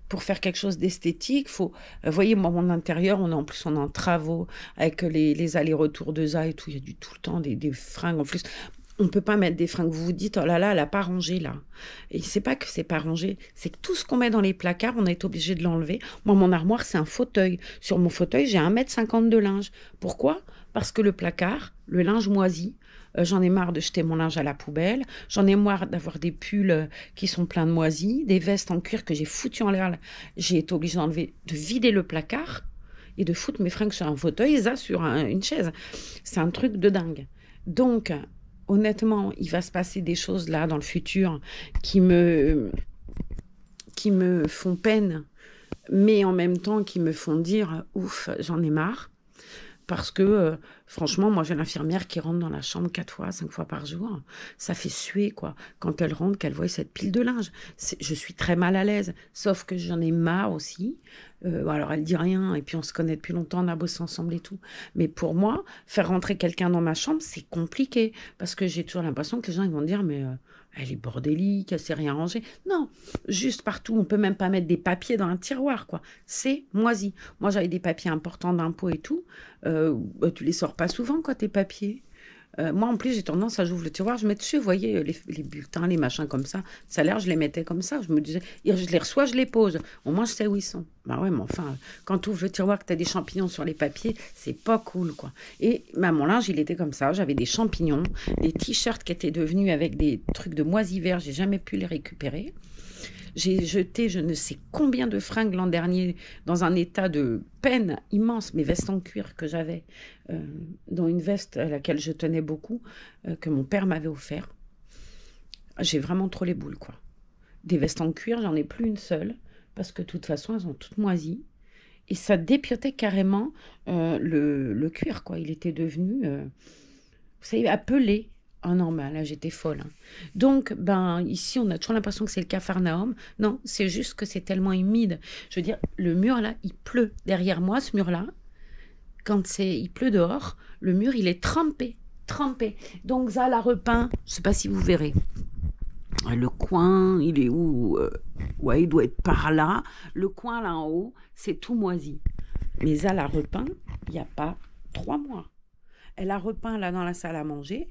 pour faire quelque chose d'esthétique. Faut, voyez, moi, mon intérieur, on est en travaux, avec les allers-retours de ça et tout, il y a tout le temps des fringues en plus. On ne peut pas mettre des fringues. Vous vous dites, oh là là, elle n'a pas rangé là. Et c'est pas que c'est pas rangé, c'est que tout ce qu'on met dans les placards, on est obligé de l'enlever. Moi, mon armoire, c'est un fauteuil. Sur mon fauteuil, j'ai 1,50 m de linge. Pourquoi? Parce que le placard, le linge moisi, j'en ai marre de jeter mon linge à la poubelle. J'en ai marre d'avoir des pulls qui sont pleins de moisis, des vestes en cuir que j'ai foutues en l'air. J'ai été obligée d'enlever, de vider le placard et de foutre mes fringues sur un fauteuil et ça sur une chaise. C'est un truc de dingue. Donc... honnêtement, il va se passer des choses là dans le futur qui me font peine, mais en même temps qui me font dire ouf, j'en ai marre, parce que Franchement, moi, j'ai l'infirmière qui rentre dans la chambre 4 fois, 5 fois par jour. Ça fait suer, quoi. Quand elle rentre, qu'elle voit cette pile de linge. Je suis très mal à l'aise. Sauf que j'en ai marre aussi. Alors, elle dit rien. Et puis, on se connaît depuis longtemps. On a bossé ensemble et tout. Mais pour moi, faire rentrer quelqu'un dans ma chambre, c'est compliqué. Parce que j'ai toujours l'impression que les gens ils vont dire, mais elle est bordélique, elle sait rien ranger. Non, juste partout. On peut même pas mettre des papiers dans un tiroir, quoi. C'est moisi. Moi, j'avais des papiers importants d'impôts et tout. Tu les sors pas souvent, quoi, tes papiers. Moi, en plus, j'ai tendance à j'ouvre le tiroir, je mets dessus, vous voyez, les bulletins, les machins comme ça. Ça a l'air, je les mettais comme ça. Je me disais, je les reçois, je les pose. Au moins, je sais où ils sont. Bah ouais, mais enfin, quand tu ouvres le tiroir, que tu as des champignons sur les papiers, c'est pas cool, quoi. Et bah, mon linge, il était comme ça. J'avais des champignons, des t-shirts qui étaient devenus avec des trucs de moisi vert. J'ai jamais pu les récupérer. J'ai jeté je ne sais combien de fringues l'an dernier dans un état de peine immense. Mes vestes en cuir que j'avais, dont une veste à laquelle je tenais beaucoup, que mon père m'avait offert. J'ai vraiment trop les boules, quoi. Des vestes en cuir, j'en ai plus une seule, parce que de toute façon, elles ont toutes moisies. Et ça dépiotait carrément le cuir, quoi. Il était devenu, vous savez, appelé. Oh non, ben là, j'étais folle. Hein. Donc, ben, ici, on a toujours l'impression que c'est le Capharnaüm. Non, c'est juste que c'est tellement humide. Je veux dire, le mur, là, il pleut. Derrière moi, ce mur-là, quand il pleut dehors, le mur, il est trempé. Donc, ça, la repeint, je ne sais pas si vous verrez. Le coin, il est où ouais, il doit être par là. Le coin, là, en haut, c'est tout moisi. Mais ça, la repeint, il n'y a pas 3 mois. Elle a repeint, là, dans la salle à manger.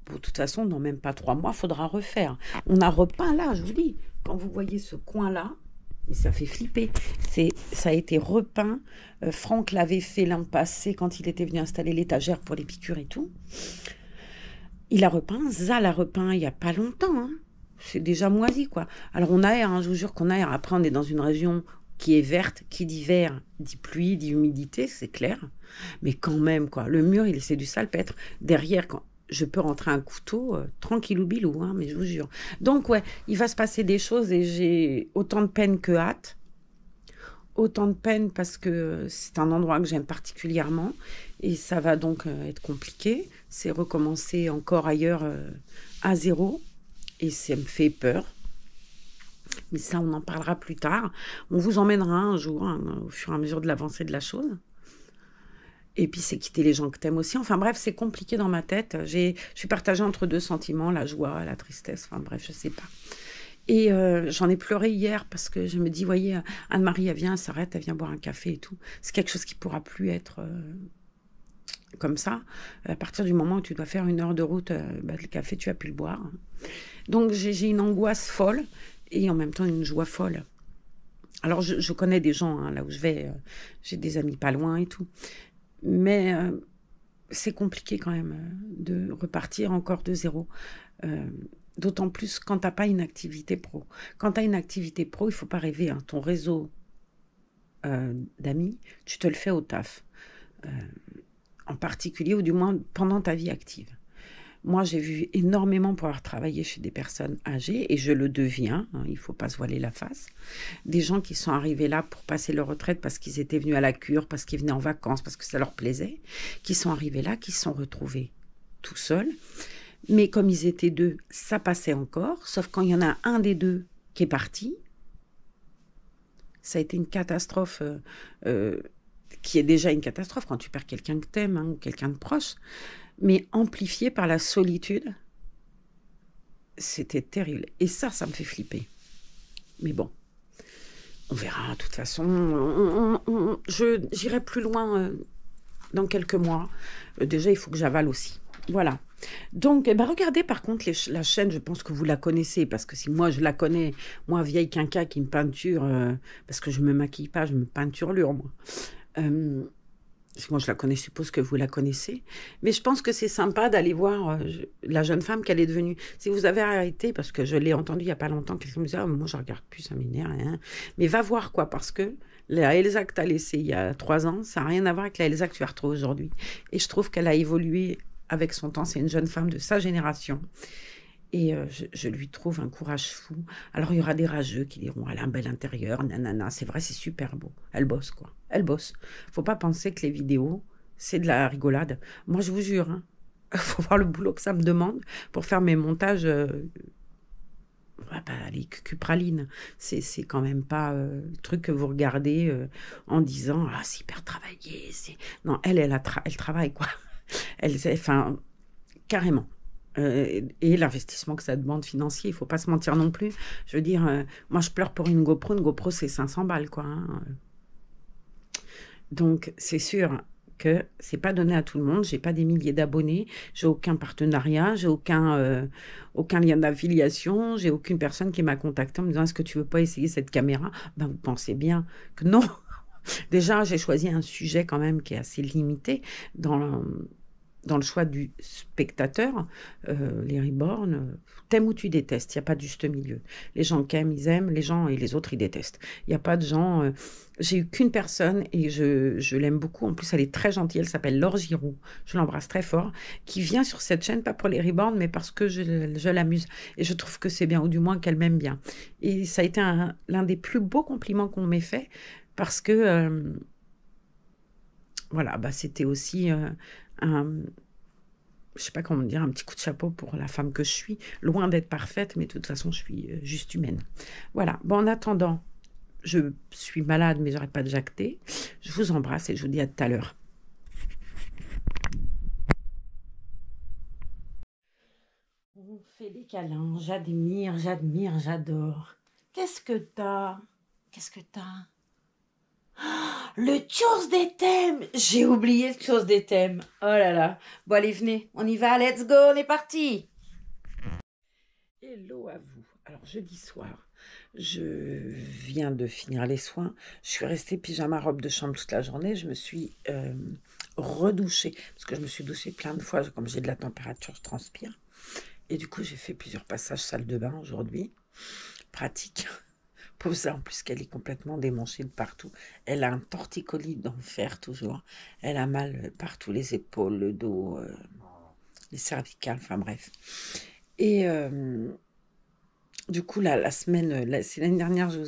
Bon, de toute façon, dans même pas 3 mois, il faudra refaire. On a repeint là, je vous dis. Quand vous voyez ce coin-là, mais ça fait flipper. Ça a été repeint. Franck l'avait fait l'an passé quand il était venu installer l'étagère pour les piqûres et tout. Il a repeint. Ça l'a repeint il n'y a pas longtemps. Hein. C'est déjà moisi, quoi. Alors, on aère, hein, je vous jure qu'on aère. Après, on est dans une région qui est verte, qui dit vert, dit pluie, dit humidité, c'est clair. Mais quand même, quoi. Le mur, c'est du salpêtre. Derrière, quand je peux rentrer un couteau, tranquillou bilou, hein, mais je vous jure. Donc, ouais, il va se passer des choses et j'ai autant de peine que hâte. Autant de peine parce que c'est un endroit que j'aime particulièrement et ça va donc être compliqué. C'est recommencer encore ailleurs à zéro et ça me fait peur. Mais ça, on en parlera plus tard. On vous emmènera un jour, hein, au fur et à mesure de l'avancée de la chose. Et puis, c'est quitter les gens que t'aimes aussi. Enfin, bref, c'est compliqué dans ma tête. Je suis partagée entre 2 sentiments, la joie, la tristesse. Enfin, bref, je sais pas. Et j'en ai pleuré hier parce que je me dis, voyez, Anne-Marie, elle vient, elle s'arrête, elle vient boire un café et tout. C'est quelque chose qui pourra plus être comme ça. À partir du moment où tu dois faire 1 heure de route, le café, tu as pu le boire. Donc, j'ai une angoisse folle et en même temps une joie folle. Alors, je connais des gens, hein, là où je vais. J'ai des amis pas loin et tout. Mais c'est compliqué quand même de repartir encore de zéro. D'autant plus quand tu n'as pas une activité pro. Quand tu as une activité pro, il ne faut pas rêver. Hein. Ton réseau d'amis, tu te le fais au taf. En particulier, ou du moins pendant ta vie active. Moi, j'ai vu énormément pour avoir travaillé chez des personnes âgées, et je le deviens, hein, il ne faut pas se voiler la face. Des gens qui sont arrivés là pour passer leur retraite parce qu'ils étaient venus à la cure, parce qu'ils venaient en vacances, parce que ça leur plaisait, qui sont arrivés là, qui se sont retrouvés tout seuls. Mais comme ils étaient 2, ça passait encore, sauf quand il y en a un des 2 qui est parti. Ça a été une catastrophe, qui est déjà une catastrophe quand tu perds quelqu'un que tu aimes, hein, ou quelqu'un de proche. Mais amplifié par la solitude, c'était terrible. Et ça me fait flipper. Mais bon, on verra. De toute façon, j'irai plus loin dans quelques mois. Déjà, il faut que j'avale aussi. Voilà. Donc, regardez par contre la chaîne, je pense que vous la connaissez, parce que si moi je la connais, moi vieille quinca qui me peinture, parce que je me maquille pas, je me peinturlure, moi. Moi, je la connais, je suppose que vous la connaissez. Mais je pense que c'est sympa d'aller voir la jeune femme qu'elle est devenue. Si vous avez arrêté, parce que je l'ai entendu il n'y a pas longtemps, quelqu'un me disait « Ah, moi, je ne regarde plus, ça m'énerve. Hein. » Mais va voir, quoi, parce que la Elsa que tu as laissée il y a 3 ans, ça n'a rien à voir avec la Elsa que tu as retrouvée aujourd'hui. Et je trouve qu'elle a évolué avec son temps. C'est une jeune femme de sa génération. Et je lui trouve un courage fou. Alors, il y aura des rageux qui diront « Elle a un bel intérieur, nanana. » C'est vrai, c'est super beau. Elle bosse, quoi. Elle bosse. Faut pas penser que les vidéos, c'est de la rigolade. Moi, je vous jure, hein, faut voir le boulot que ça me demande pour faire mes montages. Les cucupralines, c'est quand même pas le truc que vous regardez en disant ah c'est hyper travaillé. Non, elle travaille quoi. Enfin, carrément. Et l'investissement que ça demande financier, il faut pas se mentir non plus. Je veux dire, moi je pleure pour une GoPro c'est 500 balles quoi. Hein. Donc c'est sûr que c'est pas donné à tout le monde. J'ai pas des milliers d'abonnés, j'ai aucun partenariat, j'ai aucun lien d'affiliation, j'ai aucune personne qui m'a contacté en me disant est-ce que tu veux pas essayer cette caméra? Ben vous pensez bien que non. Déjà j'ai choisi un sujet quand même qui est assez limité dans le choix du spectateur. Les reborn, t'aimes ou tu détestes, il n'y a pas de juste milieu. Les gens qui aiment, ils aiment, les gens et les autres, ils détestent. Il n'y a pas de gens... J'ai eu qu'une personne et je l'aime beaucoup. En plus, elle est très gentille, elle s'appelle Laure Giroux, je l'embrasse très fort, qui vient sur cette chaîne, pas pour les reborn, mais parce que je l'amuse. Et je trouve que c'est bien, ou du moins qu'elle m'aime bien. Et ça a été l'un des plus beaux compliments qu'on m'ait fait, parce que... voilà, c'était aussi... je sais pas comment dire, un petit coup de chapeau pour la femme que je suis, loin d'être parfaite, mais de toute façon, je suis juste humaine. Voilà, bon, en attendant, je suis malade, mais j'arrête pas de jacter. Je vous embrasse et je vous dis à tout à l'heure. On fait des câlins, j'admire, j'adore. Qu'est-ce que t'as? Le Tours des thèmes. J'ai oublié le Tours des thèmes. Oh là là. Bon, allez, venez. On y va. Let's go. On est parti. Hello à vous. Alors, jeudi soir, je viens de finir les soins. Je suis restée pyjama robe de chambre toute la journée. Je me suis redouchée. Parce que je me suis douchée plein de fois. Comme j'ai de la température, je transpire. Et du coup, j'ai fait plusieurs passages salle de bain aujourd'hui. Pratique. Pour ça, en plus qu'elle est complètement démanchée de partout. Elle a un torticolis d'enfer toujours. Elle a mal partout, les épaules, le dos, les cervicales, enfin bref. Et du coup, la semaine dernière, je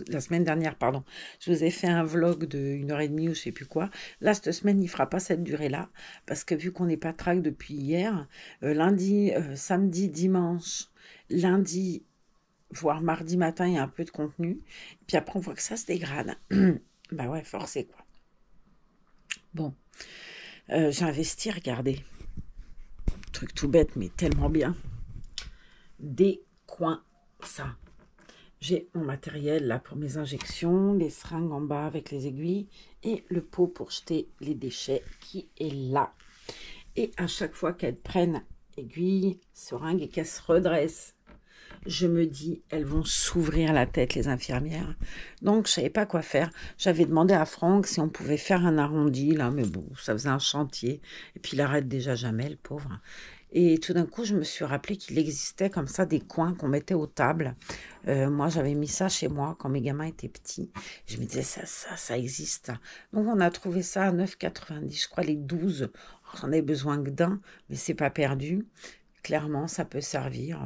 vous ai fait un vlog de 1h30 ou je sais plus quoi. Là, cette semaine, il ne fera pas cette durée-là. Parce que vu qu'on n'est pas track depuis hier, lundi, samedi, dimanche, lundi, voire mardi matin, il y a un peu de contenu. Puis après, on voit que ça se dégrade. Bah ouais, forcé quoi. Bon, j'ai investi, regardez. Truc tout bête, mais tellement bien. Des coins, ça. J'ai mon matériel là pour mes injections, les seringues en bas avec les aiguilles et le pot pour jeter les déchets qui est là. Et à chaque fois qu'elles prennent aiguille, seringue et qu'elles se redressent, je me dis, elles vont s'ouvrir la tête, les infirmières. Donc, je ne savais pas quoi faire. J'avais demandé à Franck si on pouvait faire un arrondi, là, mais bon, ça faisait un chantier. Et puis, il arrête déjà jamais, le pauvre. Et tout d'un coup, je me suis rappelé qu'il existait comme ça des coins qu'on mettait aux tables. Moi, j'avais mis ça chez moi quand mes gamins étaient petits. Je me disais, ça existe. Donc, on a trouvé ça à 9,90, je crois, les 12. J'en ai besoin que d'un, mais c'est pas perdu. Clairement, ça peut servir...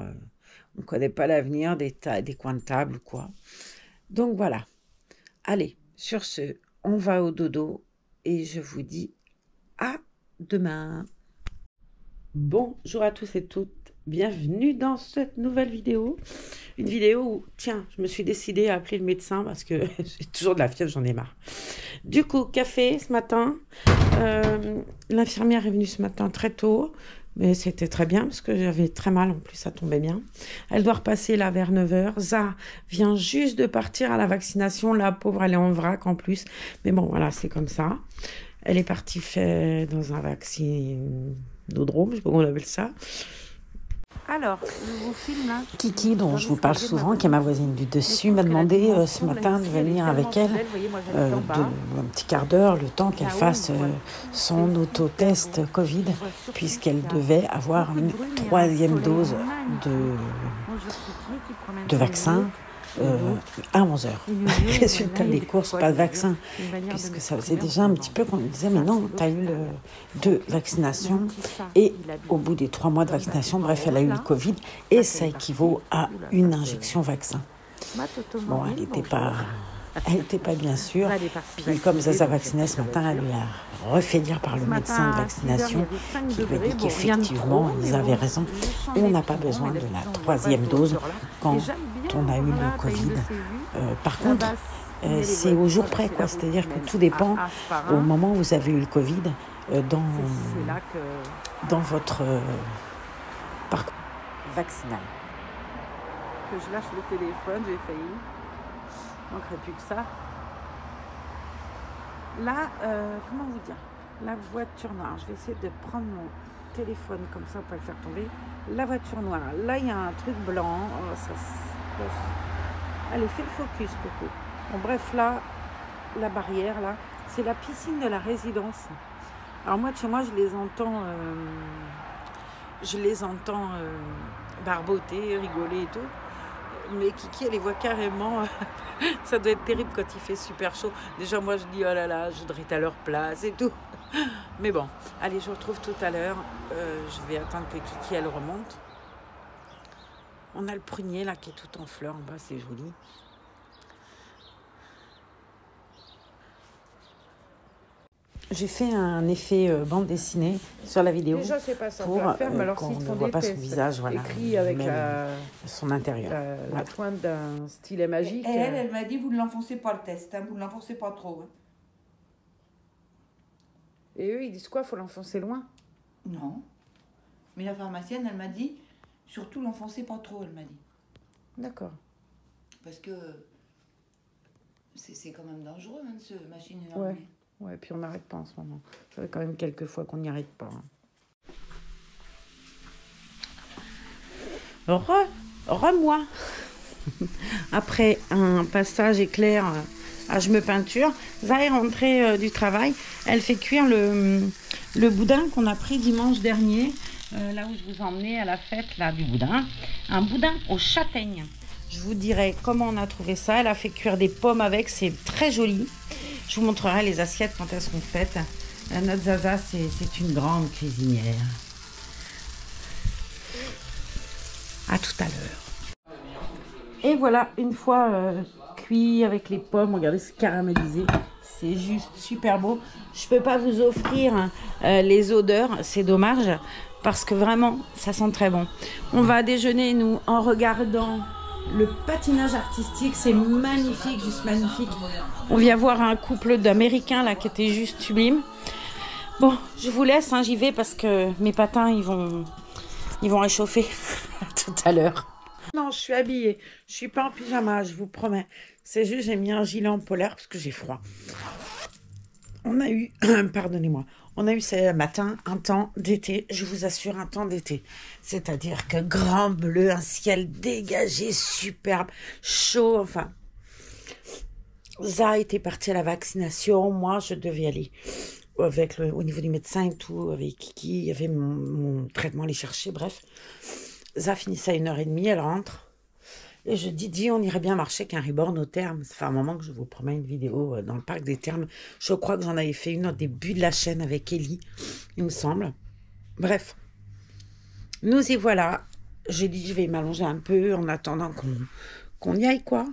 On ne connaît pas l'avenir des coins de table ou quoi. Donc voilà. Allez, sur ce, on va au dodo et je vous dis à demain. Bonjour à tous et toutes. Bienvenue dans cette nouvelle vidéo. Une vidéo où, tiens, je me suis décidée à appeler le médecin parce que j'ai toujours de la fièvre, j'en ai marre. Du coup, café ce matin. L'infirmière est venue ce matin très tôt. Mais c'était très bien parce que j'avais très mal en plus, ça tombait bien. Elle doit repasser là vers 9h. Ça vient juste de partir à la vaccination. La pauvre, elle est en vrac en plus. Mais bon, voilà, c'est comme ça. Elle est partie faire dans un vaccinodrome, je sais pas comment on appelle ça. Alors, je vous filme là. Kiki, dont je vous parle souvent, qui est ma voisine du dessus, m'a demandé ce matin de venir avec elle un petit quart d'heure, le temps qu'elle fasse son autotest Covid, puisqu'elle devait avoir une 3e dose de vaccin à 11h. Résultat des courses, pas de vaccin, puisque ça faisait déjà un petit peu qu'on me disait mais non, tu as eu 2 vaccinations et au bout des 3 mois de vaccination, bref, elle a eu le Covid et ça équivaut à une injection vaccin. Bon, elle n'était pas Elle n'était pas bien sûre. Elle est partie Puis comme Zaza vacciner, vaccinait ce matin, elle lui a refait dire par le médecin de vaccination qui lui a dit qu'effectivement, ils avaient raison. On n'a pas besoin de la 3e dose quand on a eu le Covid. Par contre, c'est au jour près, quoi. C'est-à-dire que tout dépend au moment où vous avez eu le Covid dans votre parcours vaccinal. Que je lâche le téléphone, j'ai failli. Il manquerait plus que ça. Là, comment vous dire? La voiture noire. Je vais essayer de prendre mon téléphone comme ça pour pas le faire tomber. La voiture noire. Là, il y a un truc blanc. Oh, ça, allez, fais le focus, Coco. Bon, bref, là, la barrière, là, c'est la piscine de la résidence. Alors moi, de chez moi, je les entends barboter, rigoler et tout. Mais Kiki, elle les voit carrément. Ça doit être terrible quand il fait super chaud. Déjà, moi, je dis, oh là là, je voudrais être à leur place et tout. Mais bon, allez, je vous retrouve tout à l'heure. Je vais attendre que Kiki, elle remonte. On a le prunier, là, qui est tout en fleurs. En bas, c'est joli. J'ai fait un effet bande dessinée sur la vidéo. Déjà, c'est pas simple pour à faire, mais alors qu'on s'ils ne font voit des pas son tests visage, voilà, écrits avec même son intérieur. la pointe d'un stylet magique. Et elle m'a dit, vous ne l'enfoncez pas le test, hein, vous ne l'enfoncez pas trop. Hein. Et eux, ils disent quoi? Faut l'enfoncer loin? Non. Mais la pharmacienne, elle m'a dit, surtout l'enfoncez pas trop, elle m'a dit. D'accord. Parce que c'est quand même dangereux, hein, ce machine Ouais. énorme. Ouais, puis on n'arrête pas en ce moment. Ça fait quand même quelques fois qu'on n'y arrête pas. Moi. Après un passage éclair à je me peinture, Zah est rentrée du travail. Elle fait cuire le boudin qu'on a pris dimanche dernier, là où je vous emmenais à la fête là, du boudin. Un boudin aux châtaignes. Je vous dirai comment on a trouvé ça. Elle a fait cuire des pommes avec, c'est très joli. Je vous montrerai les assiettes quand elles seront faites. Notre Zaza, c'est une grande cuisinière. À tout à l'heure. Et voilà, une fois cuit avec les pommes, regardez, c'est caramélisé. C'est juste super beau. Je peux pas vous offrir les odeurs, c'est dommage, parce que vraiment, ça sent très bon. On va déjeuner, nous, en regardant le patinage artistique. C'est magnifique, juste magnifique. On vient voir un couple d'Américains là qui était juste sublime. Bon, je vous laisse, hein, j'y vais parce que mes patins, ils vont réchauffer. À tout à l'heure. Non, je suis habillée. Je suis pas en pyjama, je vous promets. C'est juste, j'ai mis un gilet en polaire parce que j'ai froid. On a eu, pardonnez-moi, on a eu ce matin un temps d'été, je vous assure, un temps d'été. C'est-à-dire que grand bleu, un ciel dégagé, superbe, chaud, enfin. Zah était partie à la vaccination, moi je devais aller au niveau du médecin et tout, avec Kiki, il y avait mon traitement à aller chercher, bref. Zah finissait à 1h30, elle rentre. Et je dis, on irait bien marcher qu'un reborn au terme. Ça fait un moment que je vous promets une vidéo dans le parc des Thermes. Je crois que j'en avais fait une au début de la chaîne avec Ellie, il me semble. Bref, nous y voilà. J'ai dit, je vais m'allonger un peu en attendant qu'on y aille, quoi.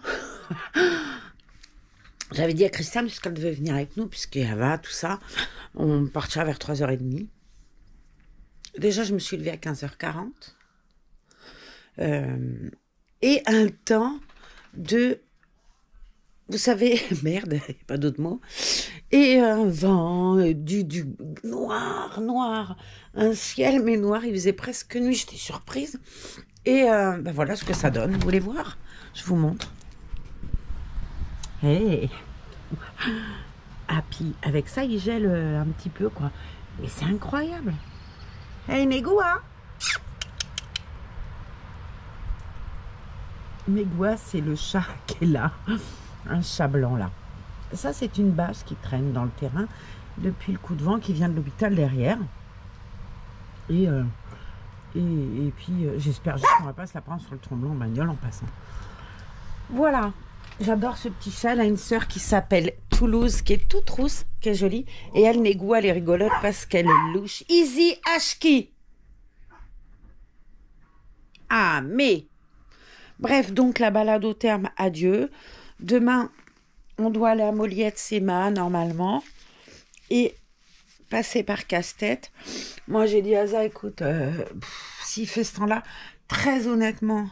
J'avais dit à Christiane, puisqu'elle devait venir avec nous, puisqu'elle va, tout ça, on partira vers 3h30. Déjà, je me suis levée à 15h40. Et un temps de, vous savez, merde, il n'y a pas d'autre mot, et un vent, du noir, un ciel mais noir, il faisait presque nuit, j'étais surprise. Et ben voilà ce que ça donne, vous voulez voir? Je vous montre. Hey. Ah, puis avec ça, il gèle un petit peu, quoi. Mais c'est incroyable. Hey, Megua! Megua, c'est le chat qui est là. Un chat blanc, là. Ça, c'est une bâche qui traîne dans le terrain depuis le coup de vent qui vient de l'hôpital derrière. Et puis, j'espère juste qu'on va pas se la prendre sur le tromblon en bagnole en passant. Voilà. J'adore ce petit chat. Elle a une sœur qui s'appelle Toulouse, qui est toute rousse, qui est jolie. Et elle, Négou, elle est rigolote parce qu'elle est louche. Easy Ashki. Ah, mais... Bref, donc la balade au terme, adieu. Demain, on doit aller à Moliette-Séma normalement et passer par Casse-Tête. Moi, j'ai dit à Asa, écoute, s'il fait ce temps-là, très honnêtement,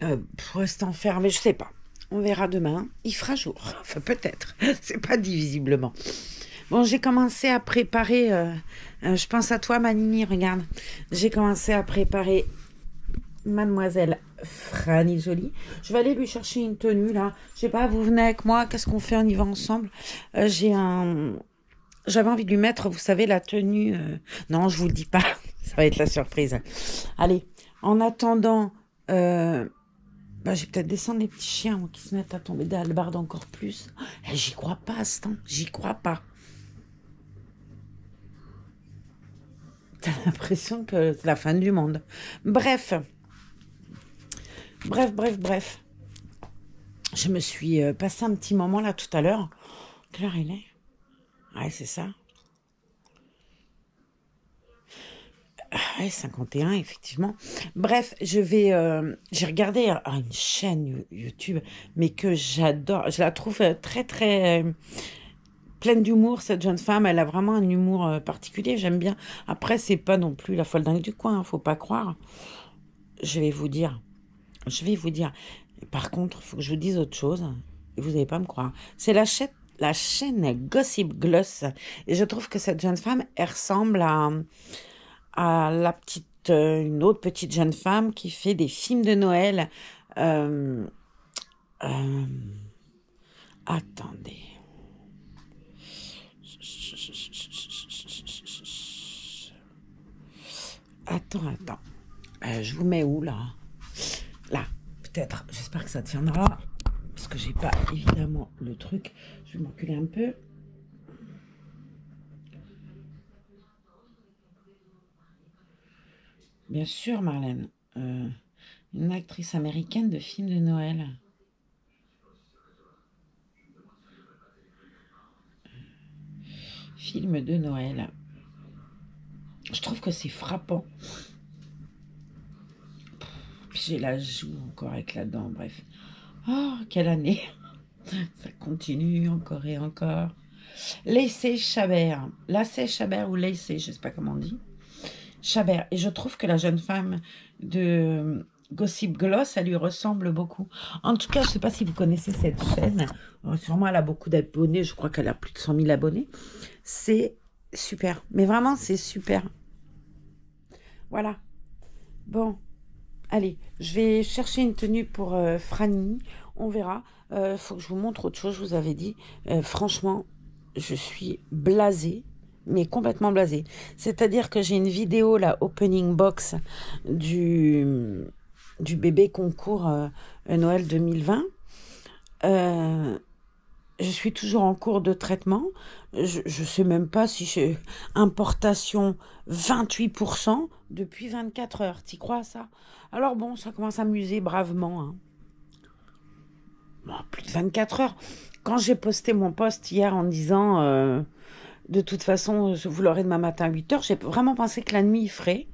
pour rester enfermé, je sais pas. On verra demain. Il fera jour. Enfin, peut-être. C'est pas dit visiblement. Bon, j'ai commencé à préparer... je pense à toi, Manini, regarde. J'ai commencé à préparer Mademoiselle Franny Jolie. Je vais aller lui chercher une tenue, là. Je sais pas, vous venez avec moi. Qu'est-ce qu'on fait? On y va ensemble. J'avais envie de lui mettre, vous savez, la tenue... Non, je vous le dis pas. Ça va être la surprise. Allez, en attendant... je vais peut-être descendre les petits chiens qui se mettent à tomber dans la barre encore plus. J'y crois pas, Stan. J'y crois pas. T'as l'impression que c'est la fin du monde. Bref. Je me suis passé un petit moment là tout à l'heure. Quelle heure il est? Ouais, c'est ça. Ouais, 51, effectivement. Bref, j'ai regardé une chaîne YouTube, mais que j'adore. Je la trouve très, très pleine d'humour, cette jeune femme. Elle a vraiment un humour particulier, j'aime bien. Après, c'est pas non plus la folle dingue du coin, faut pas croire. Je vais vous dire. Par contre, il faut que je vous dise autre chose, et vous n'allez pas me croire. C'est la chaîne Gossip Gloss. Et je trouve que cette jeune femme, elle ressemble à une autre petite jeune femme qui fait des films de Noël. Attendez. Attends. Je vous mets où, là? Là, peut-être. J'espère que ça tiendra. Parce que j'ai pas, évidemment, le truc. Je vais m'enculer un peu. Bien sûr, Marlène. Une actrice américaine de films de Noël. Film de Noël. Je trouve que c'est frappant. Puis j'ai la joue encore avec la dent, bref. Oh, quelle année. Ça continue encore et encore. Lacey Chabert. Lacey Chabert ou Lacey, je ne sais pas comment on dit. Chabert. Et je trouve que la jeune femme de Gossip Gloss, elle lui ressemble beaucoup. En tout cas, je ne sais pas si vous connaissez cette chaîne. Sûrement, elle a beaucoup d'abonnés. Je crois qu'elle a plus de 100 000 abonnés. C'est super. Mais vraiment, c'est super. Voilà. Bon. Allez, je vais chercher une tenue pour Franny. On verra. Faut que je vous montre autre chose, je vous avais dit. Franchement, je suis blasée. Mais complètement blasée. C'est-à-dire que j'ai une vidéo, la opening box du bébé concours Noël 2020. Je suis toujours en cours de traitement. Je sais même pas si j'ai importation 28% depuis 24 heures. T'y crois ça? Alors bon, ça commence à m'user bravement. Hein. Bon, plus de 24 heures. Quand j'ai posté mon post hier en disant... de toute façon, vous l'aurez demain matin à 8h. J'ai vraiment pensé que la nuit, il ferait.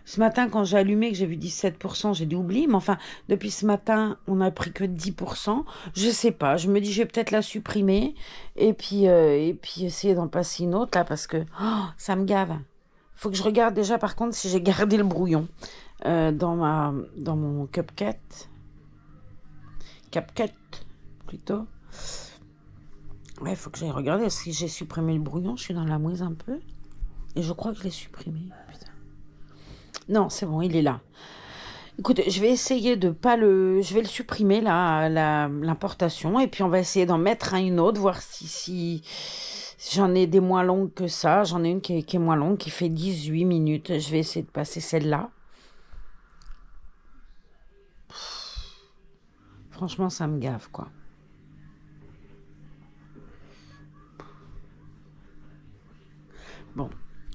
Ce matin, quand j'ai allumé, que j'ai vu 17%, j'ai dit oublie. Mais enfin, depuis ce matin, on n'a pris que 10%. Je sais pas. Je me dis, je vais peut-être la supprimer. Et puis essayer d'en passer une autre, là, parce que ça me gave. Faut que je regarde déjà, par contre, si j'ai gardé le brouillon dans mon CapCut. CapCut, plutôt. Ouais, il faut que j'aille regarder. Si j'ai supprimé le brouillon, je suis dans la mouise un peu. Et je crois que je l'ai supprimé. Putain. Non, c'est bon, il est là. Écoutez, je vais essayer de pas le... Je vais le supprimer, l'importation. Et puis, on va essayer d'en mettre une autre, voir si j'en ai des moins longues que ça. J'en ai une qui est moins longue, qui fait 18 minutes. Je vais essayer de passer celle-là. Franchement, ça me gave, quoi. Bon,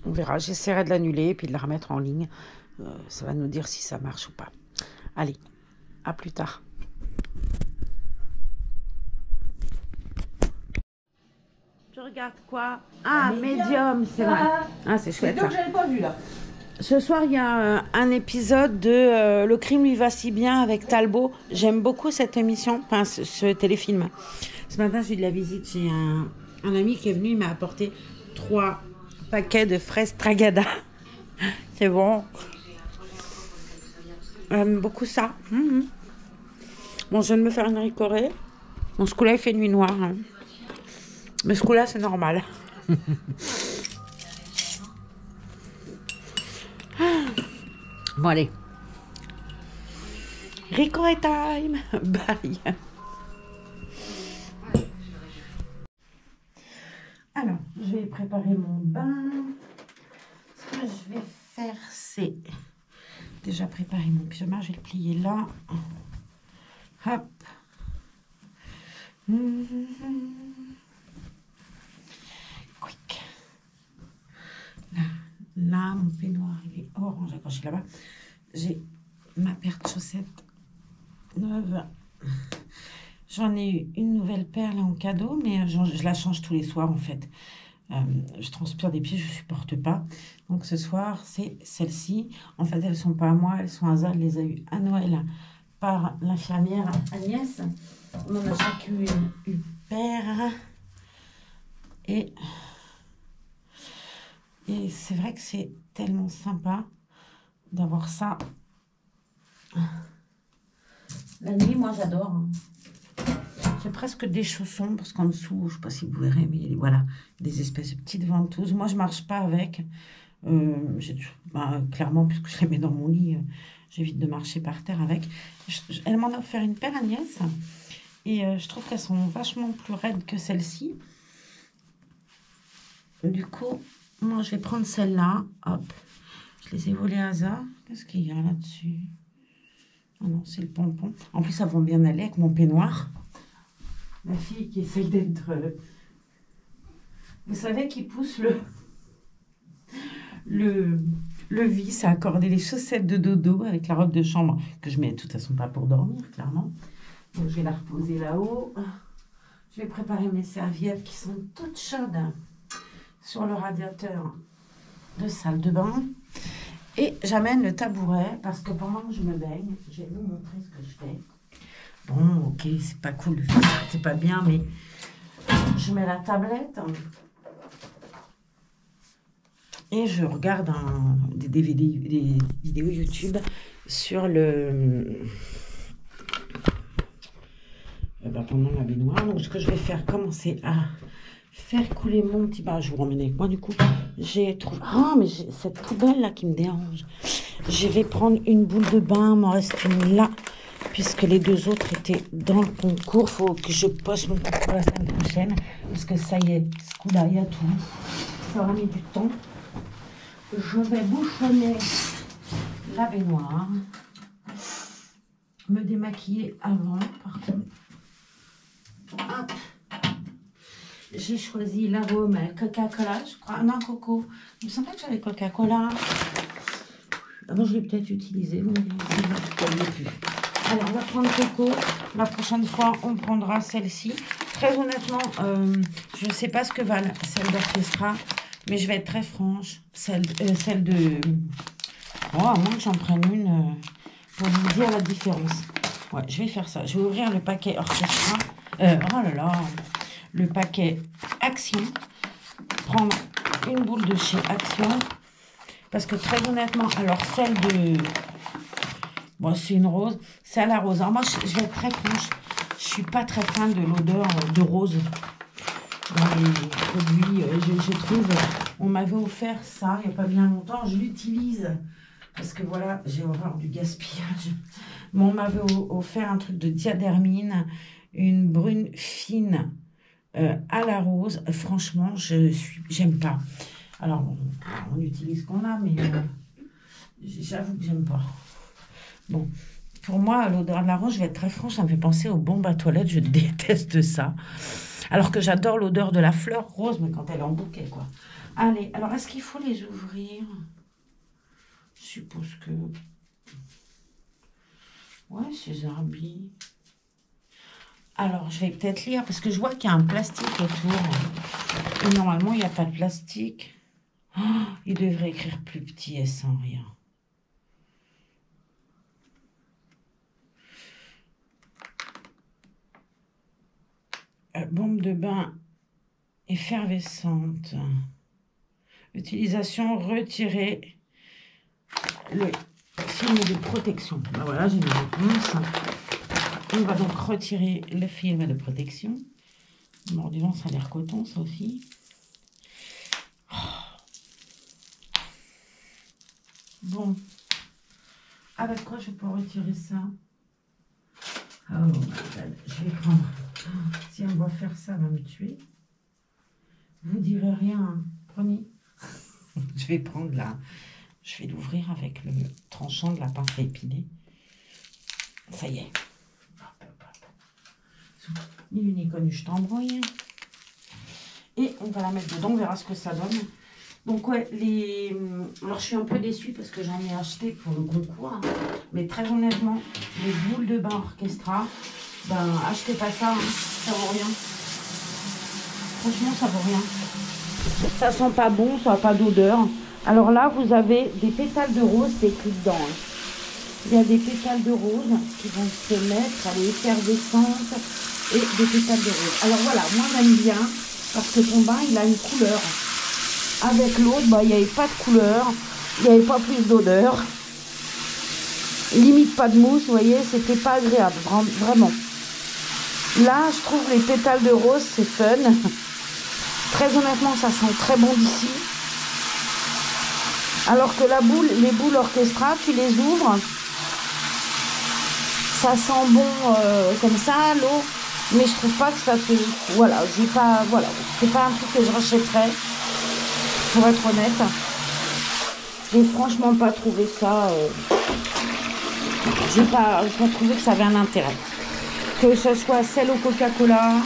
on verra. J'essaierai de l'annuler et puis de la remettre en ligne. Ça va nous dire si ça marche ou pas. Allez, à plus tard. Tu regardes quoi? Ah, médium, c'est vrai. Ah, c'est chouette. C'est deux que j'avais pas vu là. Ce soir, il y a un épisode de Le crime lui va si bien avec Talbot. J'aime beaucoup cette émission, enfin ce téléfilm. Ce matin, j'ai eu de la visite. J'ai un ami qui est venu, il m'a apporté 3 paquets de fraises Tragada. C'est bon. J'aime beaucoup ça. Bon, je viens de me faire une ricorée. Bon, ce coup-là, il fait nuit noire. Hein. Mais ce coup-là, c'est normal. Bon, allez. Ricorée time. Bye. Alors, je vais préparer mon bain. Ce que je vais faire, c'est déjà préparer mon pyjama. Je vais le plier là. Hop. Quick. Là, mon peignoir, il est orange accroché là-bas. J'ai ma paire de chaussettes neuve. J'en ai eu une nouvelle paire là en cadeau, mais je la change tous les soirs en fait. Je transpire des pieds, je ne supporte pas. Donc ce soir, c'est celle-ci. En fait, elles ne sont pas à moi, elles sont à Zah. Elle les a eues à Noël par l'infirmière Agnès. On en a chacune une paire. Et c'est vrai que c'est tellement sympa d'avoir ça. La nuit, moi, j'adore. J'ai presque des chaussons, parce qu'en dessous, je ne sais pas si vous verrez, mais voilà, des espèces de petites ventouses. Moi, je ne marche pas avec. Clairement, puisque je les mets dans mon lit, j'évite de marcher par terre avec. Elle m'en a offert une paire, Agnès. Et je trouve qu'elles sont vachement plus raides que celle-ci. Du coup, moi, je vais prendre celle-là. Hop. Je les ai volées à Zah. Qu'est-ce qu'il y a là-dessus? Ah non, c'est le pompon. En plus, ça va bien aller avec mon peignoir. La fille qui essaye d'être... Vous savez, qui pousse le vis à accorder les chaussettes de dodo avec la robe de chambre, que je mets de toute façon pas pour dormir, clairement. Donc, je vais la reposer là-haut. Je vais préparer mes serviettes qui sont toutes chaudes sur le radiateur de salle de bain. Et j'amène le tabouret parce que pendant que je me baigne, je vais vous montrer ce que je fais. Bon, ok, c'est pas cool, c'est pas bien, mais je mets la tablette et je regarde des vidéos YouTube sur pendant la baignoire. Donc, ce que je vais faire, commencer à faire couler mon petit bain. Je vous ramène avec moi, du coup. J'ai trouvé... Ah, mais j'ai cette poubelle là qui me dérange. Je vais prendre une boule de bain, m'en reste une là. Puisque les 2 autres étaient dans le concours, il faut que je poste mon concours la semaine prochaine. Parce que ça y est, ce coup-là, il y a tout. Ça aura mis du temps. Je vais bouchonner la baignoire. Me démaquiller avant, par contre. Hop. J'ai choisi l'arôme Coca-Cola, je crois. Non, coco. Il me semblait que j'avais Coca-Cola. Avant, je l'ai peut-être utilisé. Vous me direz si je ne plus. Alors, on va prendre Coco. La prochaine fois, on prendra celle-ci. Très honnêtement, je ne sais pas ce que valent celle d'Orchestra, mais je vais être très franche. Celle de... Oh, à moins que j'en prenne une pour vous dire la différence. Ouais, je vais faire ça. Je vais ouvrir le paquet Orchestra. Oh là là, le paquet Action. Prendre une boule de chez Action. Parce que très honnêtement, alors celle de... Bon, c'est une rose. C'est à la rose. Alors moi, je vais être très franche. Je suis pas très fan de l'odeur de rose dans les produits. Je trouve... On m'avait offert ça il n'y a pas bien longtemps. Je l'utilise. Parce que voilà, j'ai horreur du gaspillage. Mais on m'avait offert un truc de Diadermine. Une brune fine à la rose. Franchement, j'aime pas. Alors, on utilise ce qu'on a, mais j'avoue que j'aime pas. Bon, pour moi, l'odeur de la rose, je vais être très franche, ça me fait penser aux bombes à toilette. Je déteste ça. Alors que j'adore l'odeur de la fleur rose, mais quand elle est en bouquet, quoi. Allez, alors, est-ce qu'il faut les ouvrir? Je suppose que... Ouais, c'est Zarbi. Alors, je vais peut-être lire, parce que je vois qu'il y a un plastique autour. Et normalement, il n'y a pas de plastique. Oh, il devrait écrire plus petit et sans rien. Bombe de bain effervescente. Utilisation, retirer le film de protection. Ben voilà, j'ai ma réponse. On va donc retirer le film de protection. Mordivant, ça a l'air coton, ça aussi. Oh. Bon. Avec quoi je peux retirer ça? Oh, je vais prendre. Si on va faire ça, elle va me tuer. Vous direz rien, hein. Prenez. Je vais prendre là. Je vais l'ouvrir avec le tranchant de la pince à épiler. Ça y est. Ni une ni connu, je t'embrouille. Et on va la mettre dedans, on verra ce que ça donne. Donc ouais, alors je suis un peu déçue parce que j'en ai acheté pour le concours. Hein. Mais très honnêtement, les boules de bain Orchestra, ben achetez pas ça, hein. Ça vaut rien. Franchement, ça vaut rien. Ça sent pas bon, ça n'a pas d'odeur. Alors là, vous avez des pétales de rose, c'est écrit dedans. Hein. Il y a des pétales de rose qui vont se mettre, elle est effervescente, et des pétales de rose. Alors voilà, moi j'aime bien, parce que ton bain, il a une couleur. Avec l'autre, bah, il n'y avait pas de couleur, il n'y avait pas plus d'odeur. Limite pas de mousse, vous voyez, c'était pas agréable, vraiment. Là, je trouve les pétales de rose, c'est fun. Très honnêtement, ça sent très bon d'ici. Alors que les boules Orchestra, tu les ouvres. Ça sent bon comme ça, l'eau. Mais je trouve pas que ça te... Voilà, j'ai pas... Voilà, c'est pas un truc que je rachèterais. Pour être honnête. J'ai franchement pas trouvé ça... J'ai pas trouvé que ça avait un intérêt. Que ce soit celle au Coca-Cola...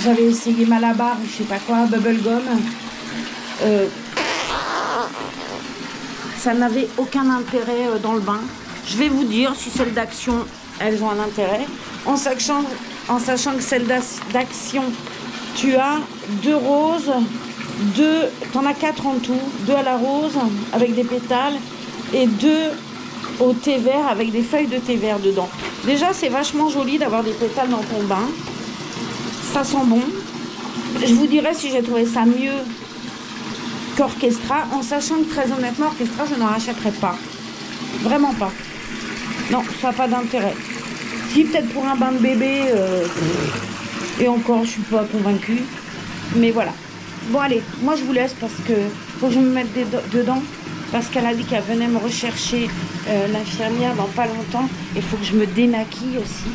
J'avais essayé Malabar, je sais pas quoi, Bubblegum. Ça n'avait aucun intérêt dans le bain. Je vais vous dire si celles d'Action, elles ont un intérêt. En sachant que celles d'Action, tu as 2 roses, t'en as 4 en tout. 2 à la rose avec des pétales et 2 au thé vert avec des feuilles de thé vert dedans. Déjà, c'est vachement joli d'avoir des pétales dans ton bain. Ça sent bon. Je vous dirais si j'ai trouvé ça mieux qu'Orchestra, en sachant que très honnêtement, Orchestra, je n'en rachèterai pas. Vraiment pas. Non, ça n'a pas d'intérêt. Si, peut-être pour un bain de bébé, et encore, je suis pas convaincue. Mais voilà. Bon, allez, moi je vous laisse parce que faut que je me mette dedans. Parce qu'elle a dit qu'elle venait me rechercher l'infirmière dans pas longtemps. Il faut que je me démaquille aussi.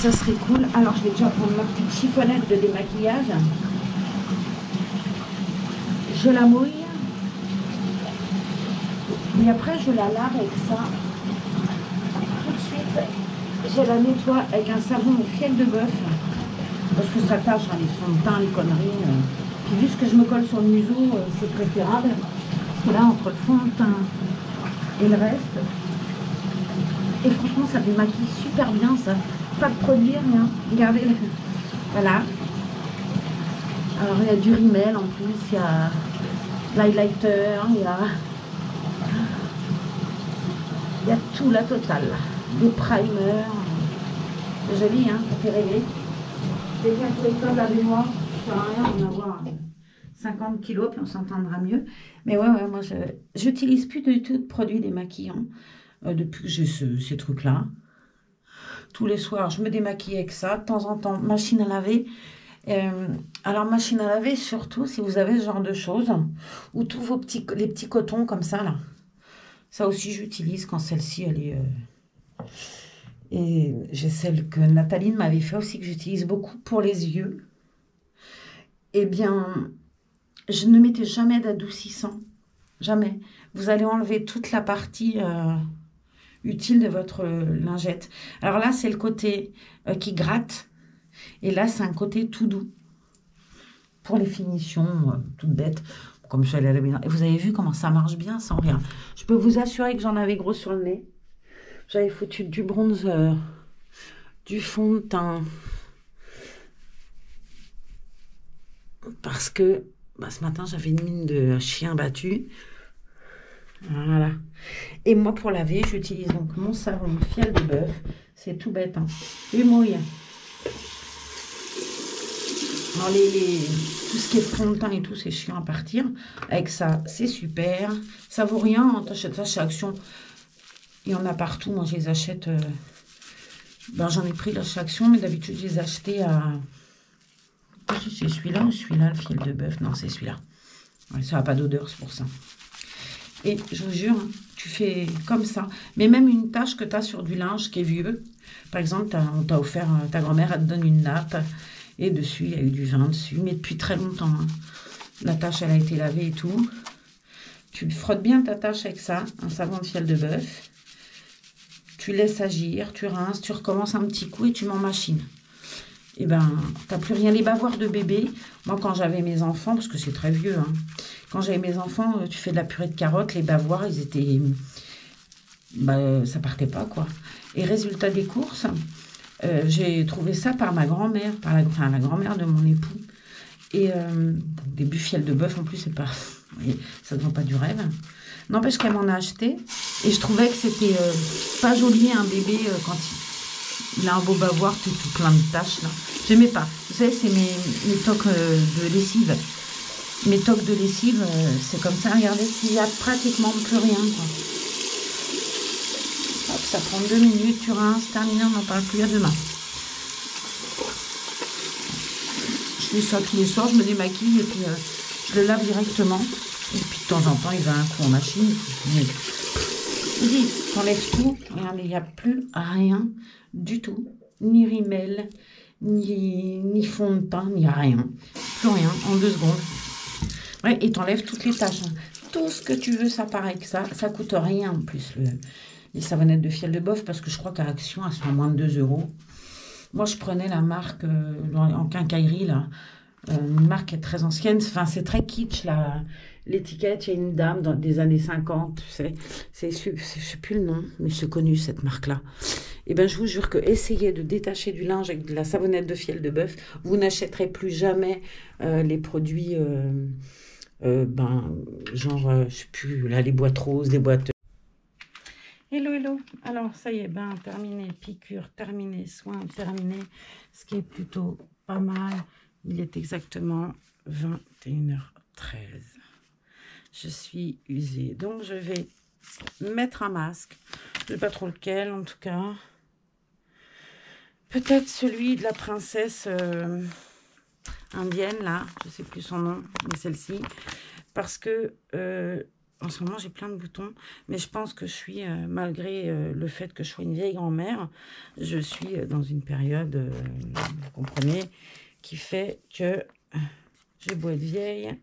Ça serait cool. Alors, je vais déjà prendre ma petite chiffonnette de démaquillage. Je la mouille. Et après, je la lave avec ça. Tout de suite, je la nettoie avec un savon au fiel de bœuf. Parce que ça tâche, hein, les fonds de teint, les conneries. Puis vu ce que je me colle sur le museau, c'est préférable. Parce que là, entre le fond de teint et le reste. Et franchement, ça démaquille super bien, ça. Pas de produit, rien. Regardez, voilà. Alors, il y a du rimel en plus, il y a l'highlighter, il y a tout, la totale. Des primers. C'est joli, hein, ça fait rêver. Quelqu'un qui est comme la baignoire, ça sert à rien d'en avoir 50 kilos, puis on s'entendra mieux. Mais ouais, moi, j'utilise plus du tout de produits démaquillants depuis que j'ai ces trucs-là. Tous les soirs, je me démaquille avec ça. De temps en temps, machine à laver. Alors, machine à laver, surtout si vous avez ce genre de choses. Ou tous les petits cotons comme ça, là. Ça aussi, j'utilise quand celle-ci, elle est... Et j'ai celle que Nathalie m'avait fait aussi, que j'utilise beaucoup pour les yeux. Eh bien, je ne mettais jamais d'adoucissant. Jamais. Vous allez enlever toute la partie... utile de votre lingette. Alors là, c'est le côté qui gratte. Et là, c'est un côté tout doux. Pour les finitions toutes bêtes. Comme ça, elle est... Et vous avez vu comment ça marche bien sans rien. Je peux vous assurer que j'en avais gros sur le nez. J'avais foutu du bronzer, du fond de teint. Parce que Bah, ce matin, j'avais une mine de chien battu. Voilà. Et moi, pour laver, j'utilise donc mon savon fiel de bœuf. C'est tout bête, hein. Et mouille. Alors, tout ce qui est fond de teint et tout, c'est chiant à partir. Avec ça, c'est super. Ça vaut rien, hein. T'achètes ça chez Action. Il y en a partout. Moi, je les achète... Ben, j'en ai pris là chez Action, mais d'habitude, je les achetais à... C'est celui-là ou celui-là, le fiel de bœuf? Non, c'est celui-là. Ouais, ça n'a pas d'odeur, c'est pour ça. Et je vous jure, hein, tu fais comme ça. Mais même une tache que tu as sur du linge qui est vieux. Par exemple, on t'a offert, ta grand-mère, elle te donne une nappe. Et dessus, il y a eu du vin dessus. Mais depuis très longtemps. Hein. La tache, elle a été lavée et tout. Tu frottes bien ta tache avec ça, un savon de fiel de bœuf. Tu laisses agir, tu rinces, tu recommences un petit coup et tu m'emmachines. Et ben, t'as plus rien. Les bavoirs de bébé, moi quand j'avais mes enfants, parce que c'est très vieux, hein, quand j'avais mes enfants, tu fais de la purée de carottes, les bavoirs, ils étaient... Bah, ça partait pas, quoi. Et résultat des courses, j'ai trouvé ça par ma grand-mère, enfin la grand-mère de mon époux. Et des buffels de bœuf, en plus, c'est pas... ça ne vend pas du rêve. N'empêche qu'elle m'en a acheté. Et je trouvais que c'était pas joli, un bébé, quand il a un beau bavoir, tout plein de taches, là. J'aimais pas. Vous savez, c'est mes toques de lessive. Mes toques de lessive, c'est comme ça. Regardez, il n'y a pratiquement plus rien, quoi. Hop, ça prend 2 minutes, tu rinces, terminé, on n'en parle plus à demain. Je fais ça tous les soirs, je me démaquille et puis je le lave directement. Et puis de temps en temps, il va un coup en machine. T'enlèves tout, regardez, il n'y a plus rien du tout. Ni rimel, ni fond de teint, ni rien. Plus rien, en 2 secondes. Ouais, et t'enlèves toutes les taches. Hein. Tout ce que tu veux, ça paraît que ça coûte rien en plus, les savonnettes de fiel de bœuf, parce que je crois qu'à Action, elles sont à moins de 2 €. Moi, je prenais la marque en quincaillerie, là. Une marque qui est très ancienne. Enfin, c'est très kitsch, là. L'étiquette, il y a une dame des années 50, tu sais. Je ne sais plus le nom, mais c'est connu, cette marque-là. Et bien, je vous jure que essayez de détacher du linge avec de la savonnette de fiel de bœuf. Vous n'achèterez plus jamais les produits, genre, je sais plus, là, les boîtes roses, les boîtes... Hello, hello. Alors, ça y est, terminé, piqûre, terminé, soin, terminé. Ce qui est plutôt pas mal. Il est exactement 21h13. Je suis usée. Donc, je vais mettre un masque. Je ne sais pas trop lequel, en tout cas. Peut-être celui de la princesse indienne, là. Je ne sais plus son nom, mais celle-ci. Parce que... en ce moment, j'ai plein de boutons, mais je pense que je suis, malgré le fait que je sois une vieille grand-mère, je suis dans une période, vous comprenez, qui fait que j'ai beau être vieille,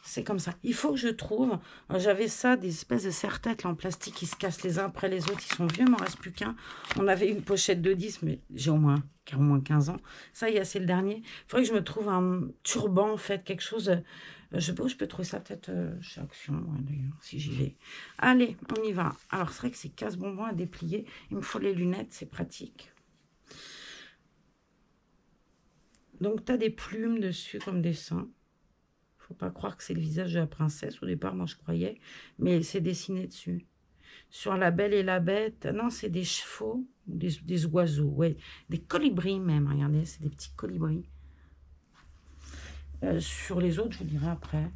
c'est comme ça. Il faut que je trouve, j'avais ça, des espèces de serre-têtes en plastique qui se cassent les uns après les autres, ils sont vieux, il m'en reste plus qu'un. On avait une pochette de 10, mais j'ai au moins 15 ans. Ça y est, c'est le dernier. Il faudrait que je me trouve un turban, en fait, quelque chose... je sais pas où je peux trouver ça, peut-être chez Action, ouais, d'ailleurs, si j'y vais. Allez, on y va. Alors, c'est vrai que c'est casse-bonbons à déplier. Il me faut les lunettes, c'est pratique. Donc, tu as des plumes dessus comme des seins. Faut pas croire que c'est le visage de la princesse. Au départ, moi, je croyais. Mais c'est dessiné dessus. Sur La Belle et la Bête. Non, c'est des chevaux, des oiseaux, ouais. Des colibris même, regardez, c'est des petits colibris. Sur les autres, je vous dirai après.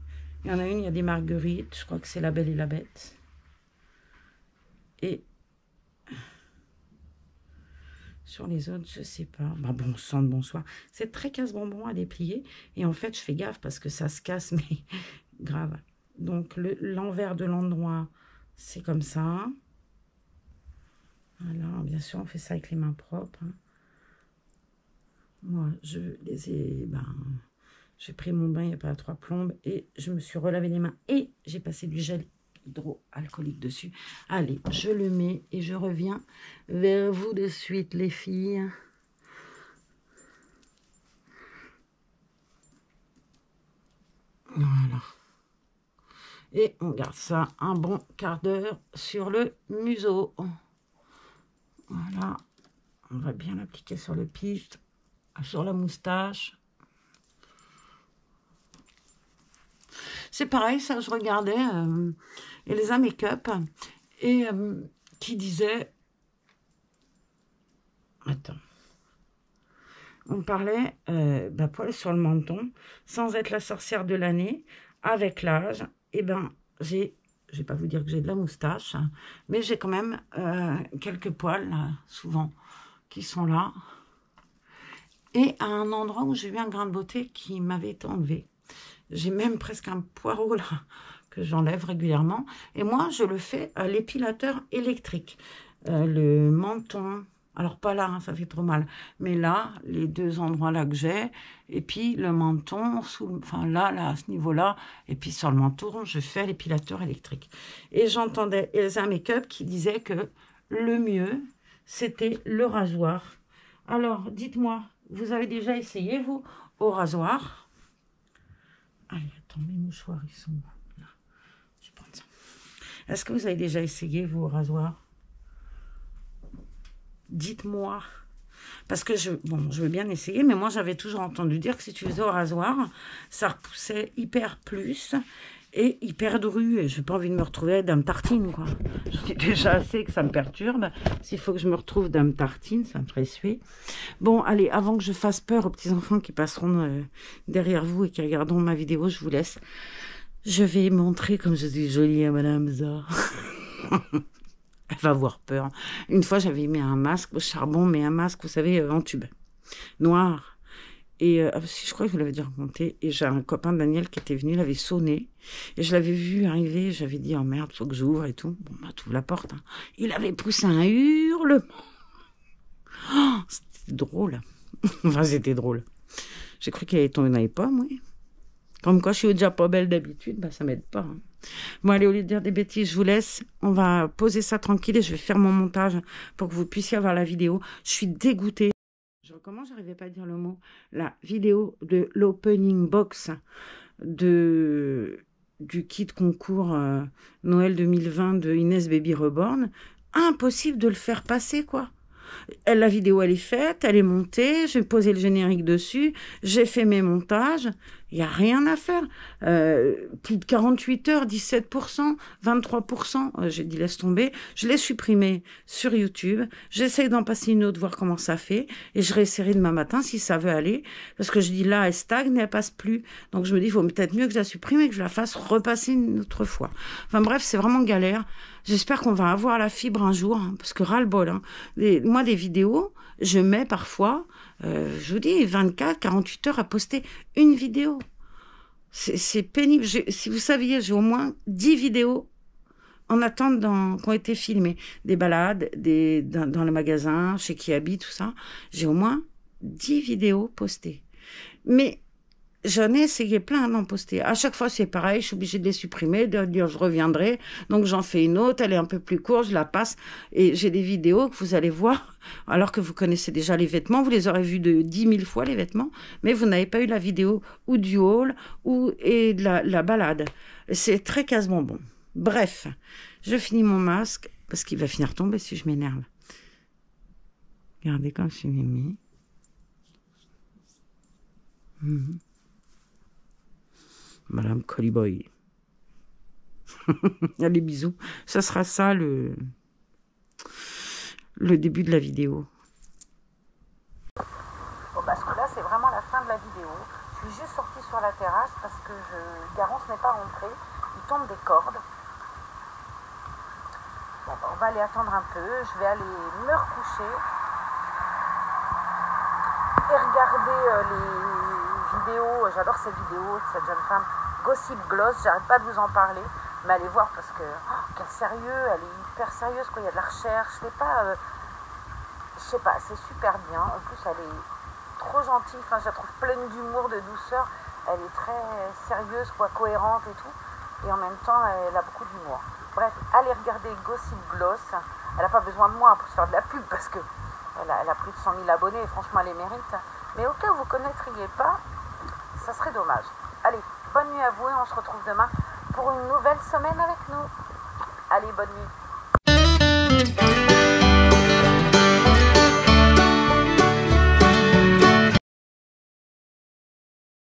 Il y en a une, il y a des marguerites. Je crois que c'est La Belle et la Bête. Et sur les autres, je sais pas. Bah, bon sang de bonsoir. C'est très casse-bonbon à déplier. Et en fait, je fais gaffe parce que ça se casse, mais grave. Donc, l'envers de l'endroit, c'est comme ça. Voilà, bien sûr, on fait ça avec les mains propres. Hein. Moi, je les ai... j'ai pris mon bain il n'y a pas 3 plombes et je me suis relavé les mains et j'ai passé du gel hydroalcoolique dessus. Allez, je le mets et je reviens vers vous de suite, les filles. Voilà. Et on garde ça un bon quart d'heure sur le museau. Voilà. On va bien l'appliquer sur le pif, sur la moustache. C'est pareil, ça, je regardais Elsa Make-up et qui disait... Attends. On parlait poil sur le menton, sans être la sorcière de l'année, avec l'âge, et ben j'ai, je vais pas vous dire que j'ai de la moustache, hein, mais j'ai quand même quelques poils, souvent, qui sont là. Et à un endroit où j'ai eu un grain de beauté qui m'avait été enlevé. J'ai même presque un poireau là, que j'enlève régulièrement. Et moi, je le fais à l'épilateur électrique. Le menton... Alors, pas là, hein, ça fait trop mal. Mais là, les deux endroits là que j'ai, et puis le menton, enfin là, à ce niveau-là, et puis sur le menton, je fais l'épilateur électrique. Et j'entendais Elsa Make-up qui disait que le mieux, c'était le rasoir. Alors, dites-moi, vous avez déjà essayé, vous, au rasoir? Allez, attends, mes mouchoirs, ils sont là. Je vais prendre ça. Est-ce que vous avez déjà essayé, vous, au rasoir? Dites-moi, parce que je veux bien essayer, mais moi j'avais toujours entendu dire que si tu faisais au rasoir, ça repoussait hyper plus et hyper dru, et je n'ai pas envie de me retrouver Dame Tartine, quoi. Je dis déjà assez que ça me perturbe. S'il faut que je me retrouve Dame Tartine, ça me ferait suer. Bon, allez, avant que je fasse peur aux petits-enfants qui passeront derrière vous et qui regarderont ma vidéo, je vous laisse. Je vais montrer comme je suis jolie à Madame Zah. Elle va avoir peur. Une fois, j'avais mis un masque au charbon, mais un masque, vous savez, en tube, noir. Et je crois que je vous l'avais déjà raconté. Et j'ai un copain de Daniel qui était venu, il avait sonné. Et je l'avais vu arriver, j'avais dit, oh merde, faut que j'ouvre et tout. Bon, bah, t'ouvres la porte. Hein. Il avait poussé un hurlement. Oh, c'était drôle. Enfin, c'était drôle. J'ai cru qu'il allait tomber dans les pommes, oui. Comme quoi, je suis déjà pas belle d'habitude, bah, ça m'aide pas. Hein. Bon, allez, au lieu de dire des bêtises, je vous laisse. On va poser ça tranquille et je vais faire mon montage pour que vous puissiez avoir la vidéo. Je suis dégoûtée. Je recommence, j'arrivais pas à dire le mot. La vidéo de l'opening box du kit concours Noël 2020 de Inès Baby Reborn. Impossible de le faire passer, quoi. La vidéo, elle est faite, elle est montée, j'ai posé le générique dessus, j'ai fait mes montages, il n'y a rien à faire. Plus de 48 heures, 17%, 23%, j'ai dit laisse tomber. Je l'ai supprimé sur YouTube, j'essaye d'en passer une autre, voir comment ça fait, et je réessayerai demain matin si ça veut aller, parce que je dis là, elle stagne, elle passe plus. Donc je me dis, il faut peut-être mieux que je la supprime et que je la fasse repasser une autre fois. Enfin bref, c'est vraiment galère. J'espère qu'on va avoir la fibre un jour, hein, parce que ras-le-bol. Hein. Moi, des vidéos, je mets parfois, je vous dis, 24, 48 heures à poster une vidéo. C'est pénible. Si vous saviez, j'ai au moins 10 vidéos en attente qui ont été filmées. Des balades, dans le magasin, chez Kiabi, tout ça. J'ai au moins 10 vidéos postées. Mais... j'en ai essayé plein d'en poster. À chaque fois, c'est pareil. Je suis obligée de les supprimer, de dire je reviendrai. Donc, j'en fais une autre. Elle est un peu plus courte. Je la passe. Et j'ai des vidéos que vous allez voir. Alors que vous connaissez déjà les vêtements. Vous les aurez vus de 10 000 fois, les vêtements. Mais vous n'avez pas eu la vidéo ou du haul et de la balade. C'est très casse-bonbon. Bref, je finis mon masque. Parce qu'il va finir tomber si je m'énerve. Regardez comme je suis mimi. Madame Coliboy. Allez, bisous. Ça sera ça le début de la vidéo. Bon, parce que là, c'est vraiment la fin de la vidéo. Je suis juste sortie sur la terrasse parce que Garance n'est pas rentré. Il tombe des cordes. Bon, on va aller attendre un peu. Je vais aller me recoucher et regarder les vidéos. J'adore cette vidéo de cette jeune femme. Gossip Gloss, j'arrête pas de vous en parler, mais allez voir parce que, quel sérieux, elle est hyper sérieuse, quoi. Il y a de la recherche, je sais pas, c'est super bien. En plus, elle est trop gentille, enfin, je la trouve pleine d'humour, de douceur. Elle est très sérieuse, quoi, cohérente et tout, et en même temps, elle a beaucoup d'humour. Bref, allez regarder Gossip Gloss. Elle n'a pas besoin de moi pour se faire de la pub parce que elle a plus de 100 000 abonnés et franchement, elle les mérite. Mais au cas où vous ne connaîtriez pas, ça serait dommage. Allez, bonne nuit à vous et on se retrouve demain pour une nouvelle semaine avec nous. Allez, bonne nuit.